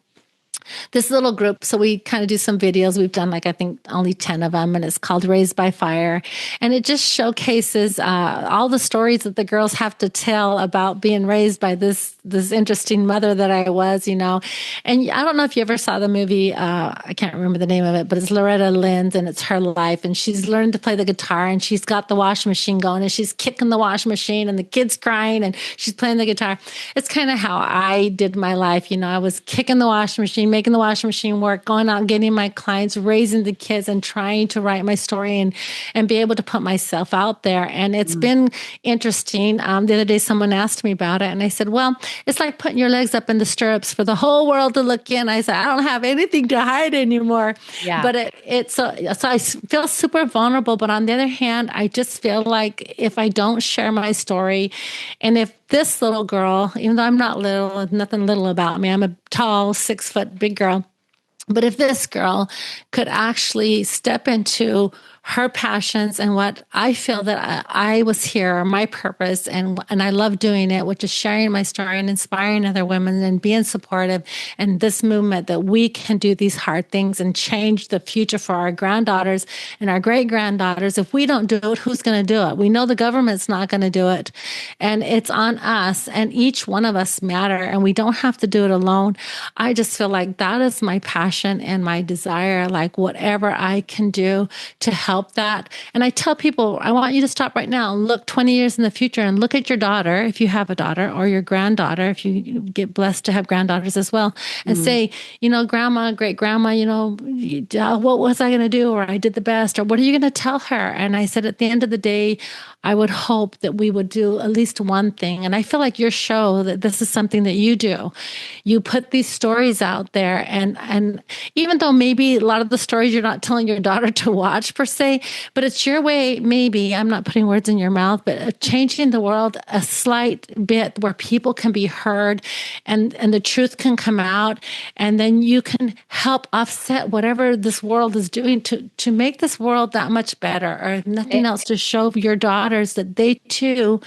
group. So we kind of do some videos. We've done I think only 10 of them, and it's called Raised by Fire. And it just showcases all the stories that the girls have to tell about being raised by this interesting mother that I was, And I don't know if you ever saw the movie, I can't remember the name of it, but it's Loretta Lynn's, and it's her life. And she's learned to play the guitar, and she's got the washing machine going, and she's kicking the washing machine, and the kid's crying, and she's playing the guitar. It's kind of how I did my life. I was kicking the washing machine, making the washing machine work, going out and getting my clients, raising the kids, and trying to write my story and be able to put myself out there. And it's been interesting. The other day, someone asked me about it, and I said, well, it's like putting your legs up in the stirrups for the whole world to look in. I said, I don't have anything to hide anymore. Yeah. But so I feel super vulnerable. But on the other hand, I just feel like if I don't share my story, and if this little girl, even though I'm not little, nothing little about me, I'm a tall, 6-foot, big girl. But if this girl could actually step into her passions and what I feel that I was here, my purpose, and I love doing it, which is sharing my story and inspiring other women and being supportive, and this movement that we can do these hard things and change the future for our granddaughters and our great-granddaughters. If we don't do it, who's going to do it? We know the government's not going to do it, and it's on us, and each one of us matter, and we don't have to do it alone. I just feel like that is my passion and my desire, like whatever I can do to help that. And I tell people, I want you to stop right now and look 20 years in the future and look at your daughter, if you have a daughter, or your granddaughter, if you get blessed to have granddaughters as well, and say, grandma, great grandma, what was I going to do? Or I did the best, or what are you going to tell her? And I said, at the end of the day, I would hope that we would do at least one thing. And I feel like your show, that this is something that you do. You put these stories out there. And even though maybe a lot of the stories you're not telling your daughter to watch per se, but it's your way, maybe, I'm not putting words in your mouth, but changing the world a slight bit where people can be heard and the truth can come out. And then you can help offset whatever this world is doing to make this world that much better, or nothing else, to show your daughter that they too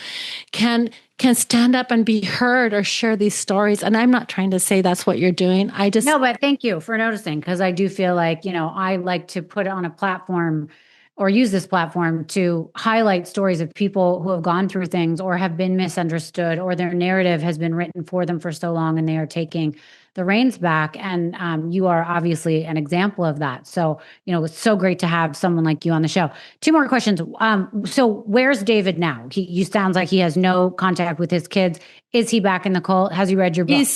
can stand up and be heard or share these stories. And I'm not trying to say that's what you're doing. No, but thank you for noticing, because I do feel like, I like to put on a platform or use this platform to highlight stories of people who have gone through things or have been misunderstood, or their narrative has been written for them for so long and they are taking the reins back. And you are obviously an example of that. So, it's so great to have someone like you on the show. 2 more questions. So where's David now? You sounds like he has no contact with his kids. Is he back in the cult? Has he read your book?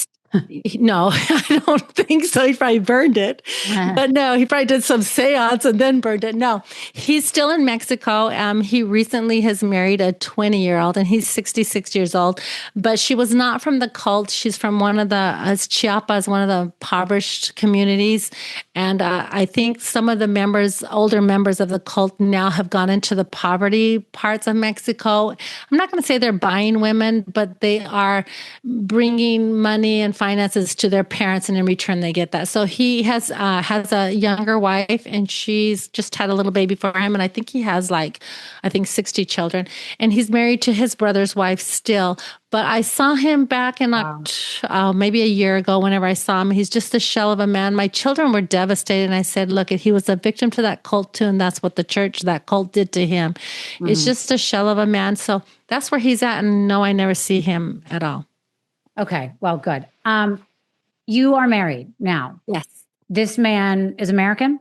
No, I don't think so. He probably burned it. But no, he probably did some seance and then burned it. No, he's still in Mexico. He recently has married a 20-year-old and he's 66 years old. But she was not from the cult. She's from one of the Chiapas, one of the impoverished communities. And I think some of the members, older members of the cult now have gone into the poverty parts of Mexico. I'm not going to say they're buying women, but they are bringing money and finances to their parents, and in return they get that. So he has a younger wife, and she's just had a little baby for him, and I think he has 60 children, and he's married to his brother's wife still. But I saw him back in maybe a year ago. Whenever I saw him, he's just a shell of a man. My children were devastated, and I said, "Look, he was a victim to that cult too, and that's what that cult did to him. It's just a shell of a man." So that's where he's at, and no, I never see him at all. Okay, well, good. You are married now. Yes. This man is American?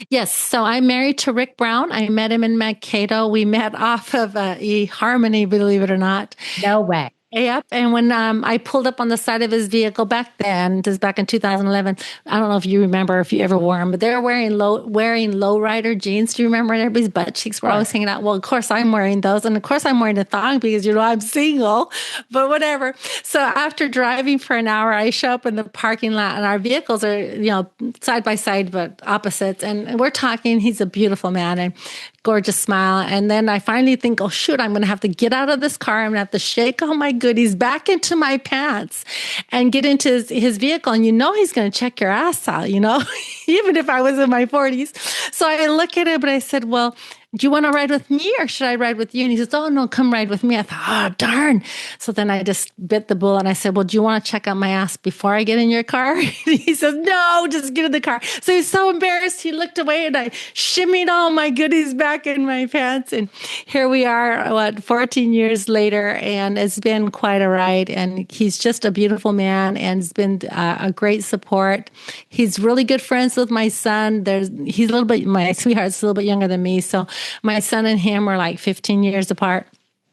Yes. So I'm married to Rick Brown. I met him in Mankato. We met off of eHarmony, believe it or not. No way. Yep. And when I pulled up on the side of his vehicle back then, this is back in 2011. I don't know if you remember, if you ever wore them, but they were wearing lowrider jeans. Do you remember? Everybody's butt cheeks were always hanging out. Well, of course I'm wearing those. And of course I'm wearing a thong because, I'm single, but whatever. So after driving for an hour, I show up in the parking lot and our vehicles are, side by side, but opposites. And we're talking. He's a beautiful man and gorgeous smile. And then I finally think, oh, shoot, I'm going to have to get out of this car. I'm going to have to shake all my goodies back into my pants and get into his vehicle. And he's going to check your ass out, even if I was in my 40s. So I look at him and I said, well, do you want to ride with me or should I ride with you? And he says, oh, no, come ride with me. I thought, oh, darn. So then I just bit the bullet and I said, well, do you want to check out my ass before I get in your car? He says, no, just get in the car. So he's so embarrassed. He looked away and I shimmied all my goodies back in my pants. And here we are, 14 years later, and it's been quite a ride. And he's just a beautiful man and has been a great support. He's really good friends with my son. My sweetheart's a little bit younger than me. So my son and him are like 15 years apart.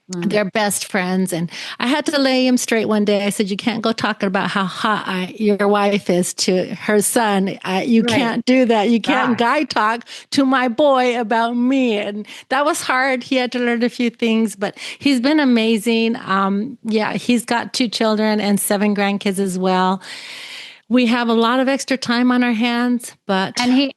They're best friends. And I had to lay him straight one day. I said, you can't go talking about how hot your wife is to her son. You can't do that. You can't guy talk to my boy about me. And that was hard. He had to learn a few things, but he's been amazing. He's got 2 children and 7 grandkids as well. We have a lot of extra time on our hands, but... he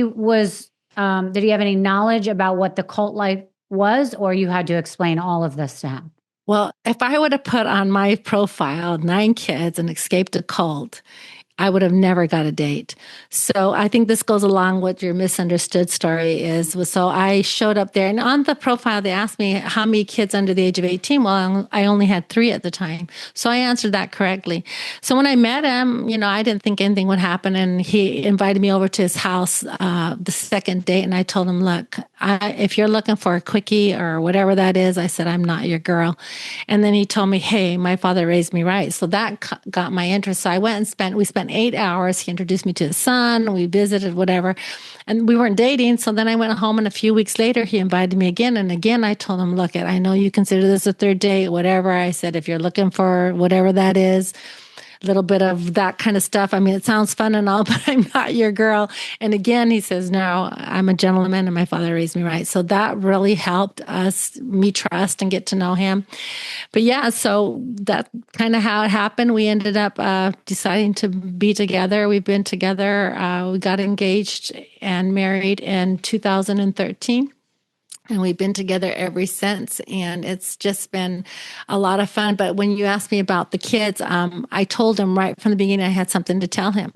was... did he have any knowledge about what the cult life was, or you had to explain all of this to him? Well, if I would have put on my profile 9 kids and escaped a cult, I would have never got a date. So I think this goes along with your misunderstood story is. So I showed up there and on the profile, they asked me how many kids under the age of 18. Well, I only had 3 at the time. So I answered that correctly. So when I met him, I didn't think anything would happen. And he invited me over to his house the second date. And I told him, look, if you're looking for a quickie or whatever that is, I said, I'm not your girl. And then he told me, hey, my father raised me right. So that got my interest. So I went and we spent 8 hours. He introduced me to his son. We visited, whatever. And we weren't dating. So then I went home and a few weeks later, he invited me again. And again, I told him, look, I know you consider this a 3rd date, whatever. I said, if you're looking for whatever that is, a little bit of that kind of stuff. I mean, it sounds fun and all, but I'm not your girl. And again, he says, no, I'm a gentleman and my father raised me right. So that really helped me trust and get to know him. But yeah, so that kind of how it happened. We ended up deciding to be together. We've been together. We got engaged and married in 2013. And we've been together ever since. And it's just been a lot of fun. But when you asked me about the kids, I told him right from the beginning I had something to tell him.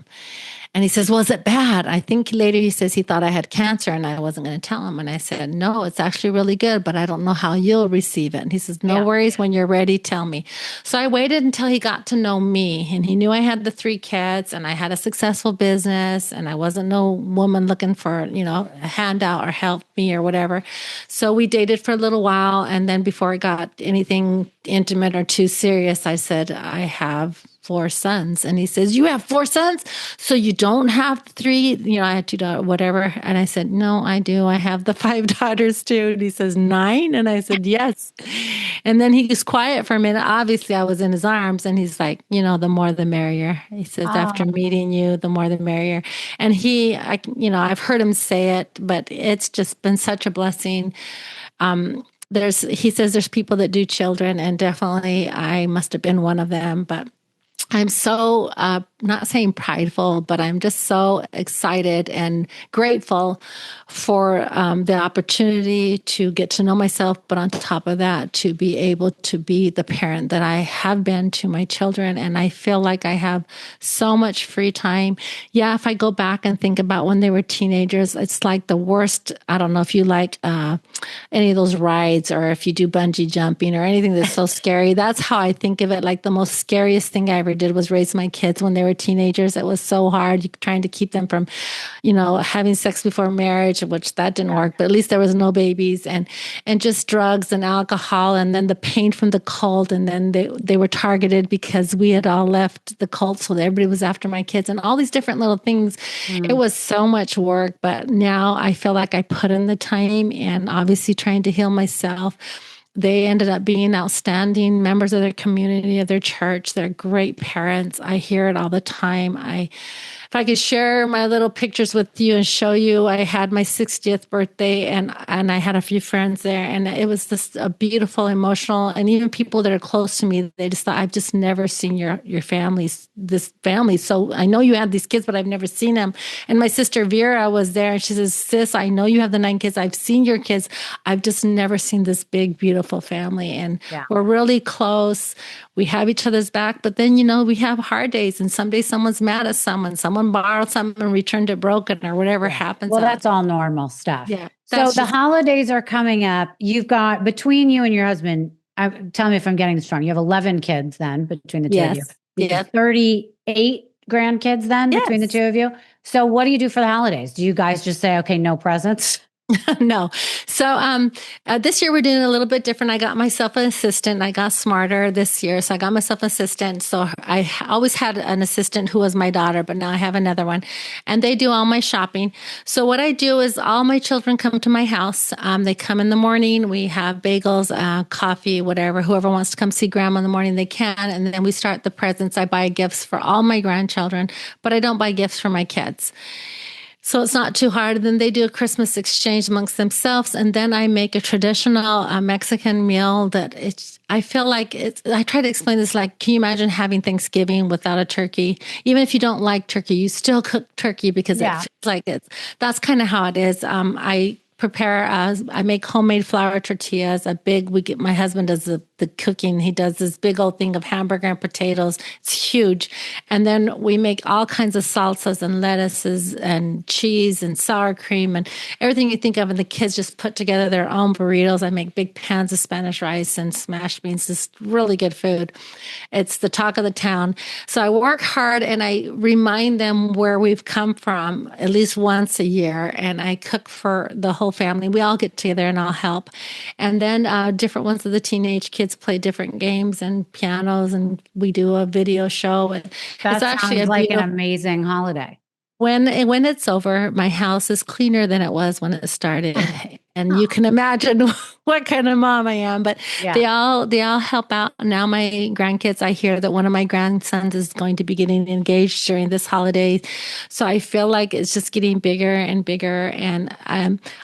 And he says, well, is it bad? I think later he says he thought I had cancer and I wasn't going to tell him. And I said, no, it's actually really good, but I don't know how you'll receive it. And he says, no worries. When you're ready, tell me. So I waited until he got to know me and he knew I had the 3 kids and I had a successful business and I wasn't no woman looking for, a handout or help me or whatever. So we dated for a little while. And then before it got anything intimate or too serious, I said, I have 4 sons. And he says, you have 4 sons? So you don't have 3? I had 2 daughters, whatever. And I said, no, I do. I have the 5 daughters too. And he says, 9? And I said, yes. And then he was quiet for a minute. Obviously, I was in his arms, and he's like, the more the merrier. He says, after meeting you, the more the merrier. And I've heard him say it, but it's just been such a blessing. He says there's people that do children, and definitely I must have been one of them, but I'm so, not saying prideful, but I'm just so excited and grateful for the opportunity to get to know myself. But on top of that, to be able to be the parent that I have been to my children. And I feel like I have so much free time. Yeah, if I go back and think about when they were teenagers, it's like the worst. I don't know if you like any of those rides, or if you do bungee jumping or anything that's so scary. That's how I think of it. Like the most scariest thing I ever did was raise my kids when they were teenagers. It was so hard trying to keep them from, having sex before marriage, which that didn't work, but at least there was no babies, and just drugs and alcohol, and then the pain from the cult. And then they were targeted because we had all left the cult. So everybody was after my kids and all these different little things. It was so much work, but now I feel like I put in the time, and obviously trying to heal myself. They ended up being outstanding members of their community, of their church. They're great parents. I hear it all the time. If I could share my little pictures with you and show you, I had my 60th birthday, and I had a few friends there, and it was just a beautiful, emotional, and even people that are close to me, they just thought, I've just never seen your this family. So I know you had these kids, but I've never seen them. And my sister Vera was there, and she says, sis, I know you have the 9 kids. I've seen your kids. I've just never seen this big, beautiful family. And we're really close. We have each other's back, but then, we have hard days, and some days someone's mad at someone borrowed something and returned it broken, or whatever happens. Well, that's all normal stuff. Yeah. So the holidays are coming up. You've got, between you and your husband, tell me if I'm getting this wrong. You have 11 kids then between the two of you. Yeah. 38 grandkids then between the two of you. So what do you do for the holidays? Do you guys just say, okay, no presents? No. So this year we're doing a little bit different. I got myself an assistant. I got smarter this year. So I got myself an assistant. So I always had an assistant who was my daughter, but now I have another one. And they do all my shopping. So what I do is all my children come to my house. They come in the morning. We have bagels, coffee, whatever. Whoever wants to come see grandma in the morning, they can. And then we start the presents. I buy gifts for all my grandchildren, but I don't buy gifts for my kids. So it's not too hard. Then they do a Christmas exchange amongst themselves. And then I make a traditional Mexican meal I feel like I try to explain this, like, can you imagine having Thanksgiving without a turkey? Even if you don't like turkey, you still cook turkey because it feels like that's kind of how it is. I make homemade flour tortillas. My husband does the cooking. He does this big old thing of hamburger and potatoes. It's huge. And then we make all kinds of salsas and lettuces and cheese and sour cream and everything you think of. And the kids just put together their own burritos. I make big pans of Spanish rice and smashed beans. Just really good food. It's the talk of the town. So I work hard, and I remind them where we've come from at least once a year. And I cook for the whole family. We all get together and I'll help. And then different ones of the teenage kids play different games and pianos, and we do a video show. And that sounds like an amazing holiday. When it's over, my house is cleaner than it was when it started. And you can imagine what kind of mom I am, but they all help out. Now my grandkids, I hear that one of my grandsons is going to be getting engaged during this holiday. So I feel like it's just getting bigger and bigger. And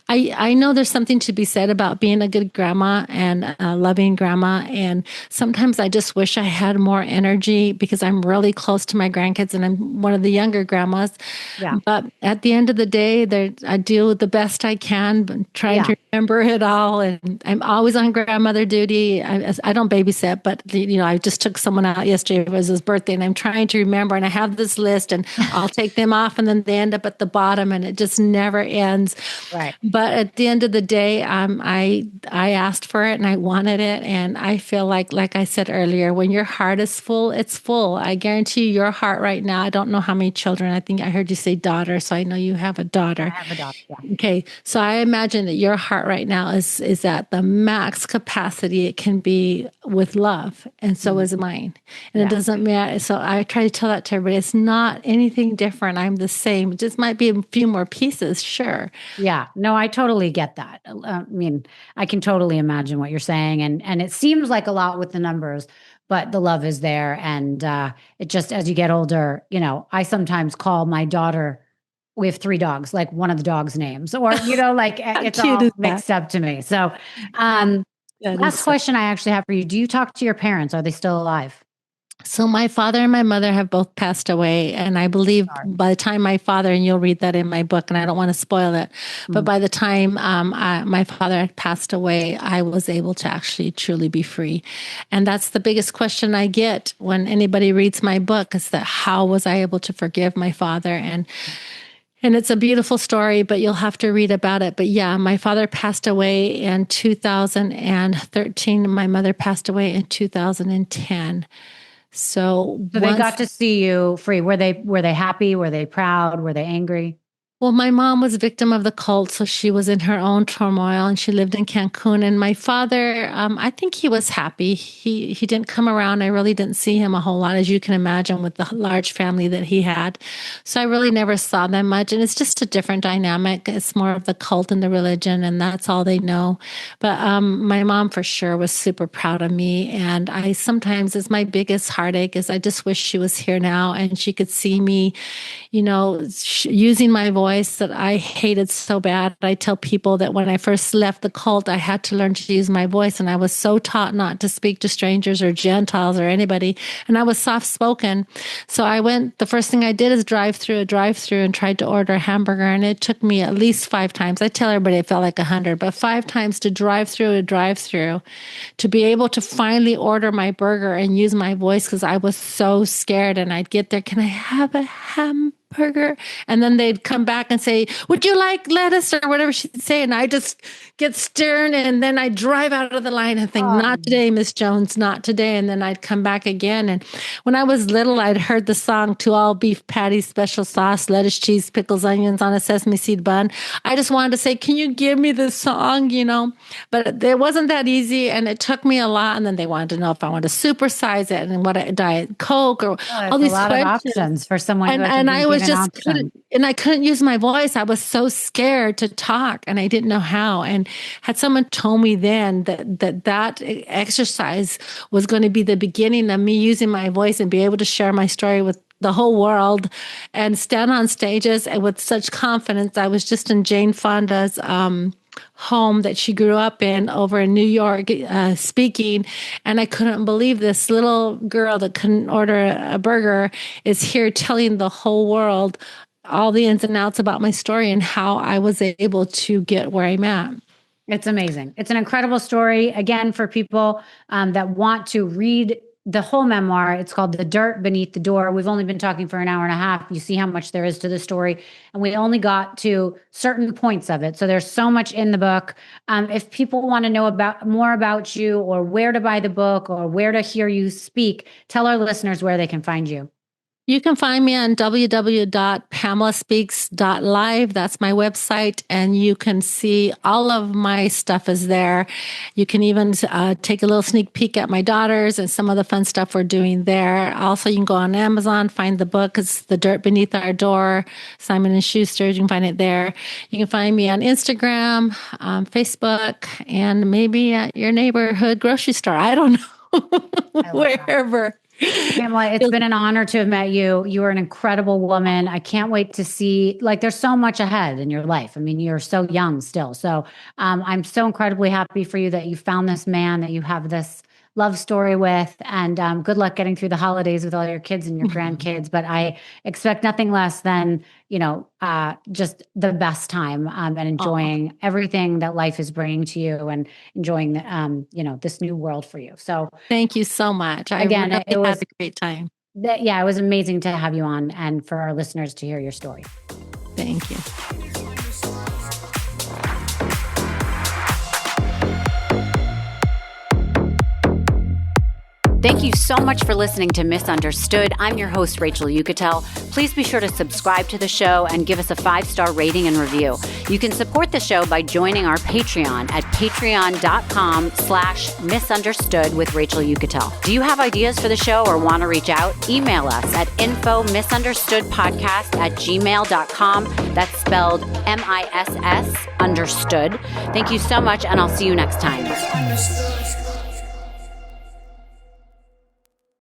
I know there's something to be said about being a good grandma and a loving grandma. And sometimes I just wish I had more energy because I'm really close to my grandkids and I'm one of the younger grandmas. Yeah. But at the end of the day, I do the best I can, but trying to remember it all. And I'm always on grandmother duty. I don't babysit, but I just took someone out yesterday. It was his birthday, and I'm trying to remember. And I have this list, and I'll take them off, and then they end up at the bottom, and it just never ends. Right. But at the end of the day, I asked for it, and I wanted it, and I feel like I said earlier, when your heart is full, it's full. I guarantee you, your heart right now. I don't know how many children. I think I heard you say daughter, so I know you have a daughter. I have a daughter. Yeah. Okay, so I imagine that your heart right now is at at the max capacity it can be with love. And so is mine. And it doesn't matter. So I try to tell that to everybody. It's not anything different. I'm the same. It just might be a few more pieces. Sure. Yeah, no, I totally get that. I mean, I can totally imagine what you're saying. And it seems like a lot with the numbers, but the love is there. And it just, as you get older, I sometimes call my daughter, we have 3 dogs, like one of the dogs' names, or, like it's all mixed up to me. So, last question I actually have for you. Do you talk to your parents? Are they still alive? So my father and my mother have both passed away. And I believe by the time my father, and you'll read that in my book, and I don't want to spoil it, but by the time my father had passed away, I was able to actually truly be free. And that's the biggest question I get when anybody reads my book, is that how was I able to forgive my father? And it's a beautiful story, but you'll have to read about it. But yeah, my father passed away in 2013. My mother passed away in 2010. So they got to see you free. Were they happy? Were they proud? Were they angry? Well, my mom was a victim of the cult, so she was in her own turmoil, and she lived in Cancun. And my father, I think he was happy. He didn't come around. I really didn't see him a whole lot, as you can imagine, with the large family that he had. So I really never saw them much. And it's just a different dynamic. It's more of the cult and the religion, and that's all they know. But my mom, for sure, was super proud of me. And I sometimes, it's my biggest heartache, is I just wish she was here now and she could see me, using my voice that I hated so bad. I tell people that when I first left the cult, I had to learn to use my voice, and I was so taught not to speak to strangers or Gentiles or anybody, and I was soft-spoken. So the first thing I did is drive through a drive-through and tried to order a hamburger, and it took me at least 5 times. I tell everybody it felt like 100, but 5 times to drive through a drive-through to be able to finally order my burger and use my voice, because I was so scared. And I'd get there, can I have a hamburger? And then they'd come back and say, would you like lettuce, or whatever she'd say? And I just get stern, and then I'd drive out of the line and think, not today, Miss Jones, not today. And then I'd come back again. And when I was little, I'd heard the song, to all beef patties, special sauce, lettuce, cheese, pickles, onions on a sesame seed bun. I just wanted to say, can you give me the song, But it wasn't that easy, and it took me a lot. And then they wanted to know if I wanted to supersize it and what Diet Coke or all these a lot of options for someone. And I was just I couldn't use my voice. I was so scared to talk, and I didn't know how. And had someone told me then that exercise was going to be the beginning of me using my voice and be able to share my story with the whole world and stand on stages and with such confidence. I was just in Jane Fonda's home that she grew up in over in New York, speaking, and I couldn't believe this little girl that couldn't order a burger is here telling the whole world all the ins and outs about my story and how I was able to get where I'm at. It's amazing. It's an incredible story. Again, for people that want to read the whole memoir, it's called The Dirt Beneath the Door. We've only been talking for an hour and a half. You see how much there is to the story, and we only got to certain points of it. So there's so much in the book. If people want to know more about you, or where to buy the book, or where to hear you speak, tell our listeners where they can find you. You can find me on www.pamelaspeaks.live. That's my website, and you can see all of my stuff is there. You can even take a little sneak peek at my daughters and some of the fun stuff we're doing there. Also, you can go on Amazon, find the book. It's The Dirt Beneath Our Door, Simon & Schuster. You can find it there. You can find me on Instagram, Facebook, and maybe at your neighborhood grocery store. I don't know, wherever. Pamela, it's been an honor to have met you. You are an incredible woman. I can't wait to see, there's so much ahead in your life. I mean, you're so young still. So I'm so incredibly happy for you that you found this man, that you have this love story with, and good luck getting through the holidays with all your kids and your grandkids. But I expect nothing less than, just the best time and enjoying everything that life is bringing to you, and enjoying this new world for you. So thank you so much. It was a great time. It was amazing to have you on, and for our listeners to hear your story. Thank you. Thank you so much for listening to Misunderstood. I'm your host, Rachel Yucatel. Please be sure to subscribe to the show and give us a 5-star rating and review. You can support the show by joining our Patreon at patreon.com/misunderstood with Rachel Yucatel. Do you have ideas for the show or want to reach out? Email us at info misunderstoodpodcast@gmail.com. That's spelled MISS understood. Thank you so much, and I'll see you next time.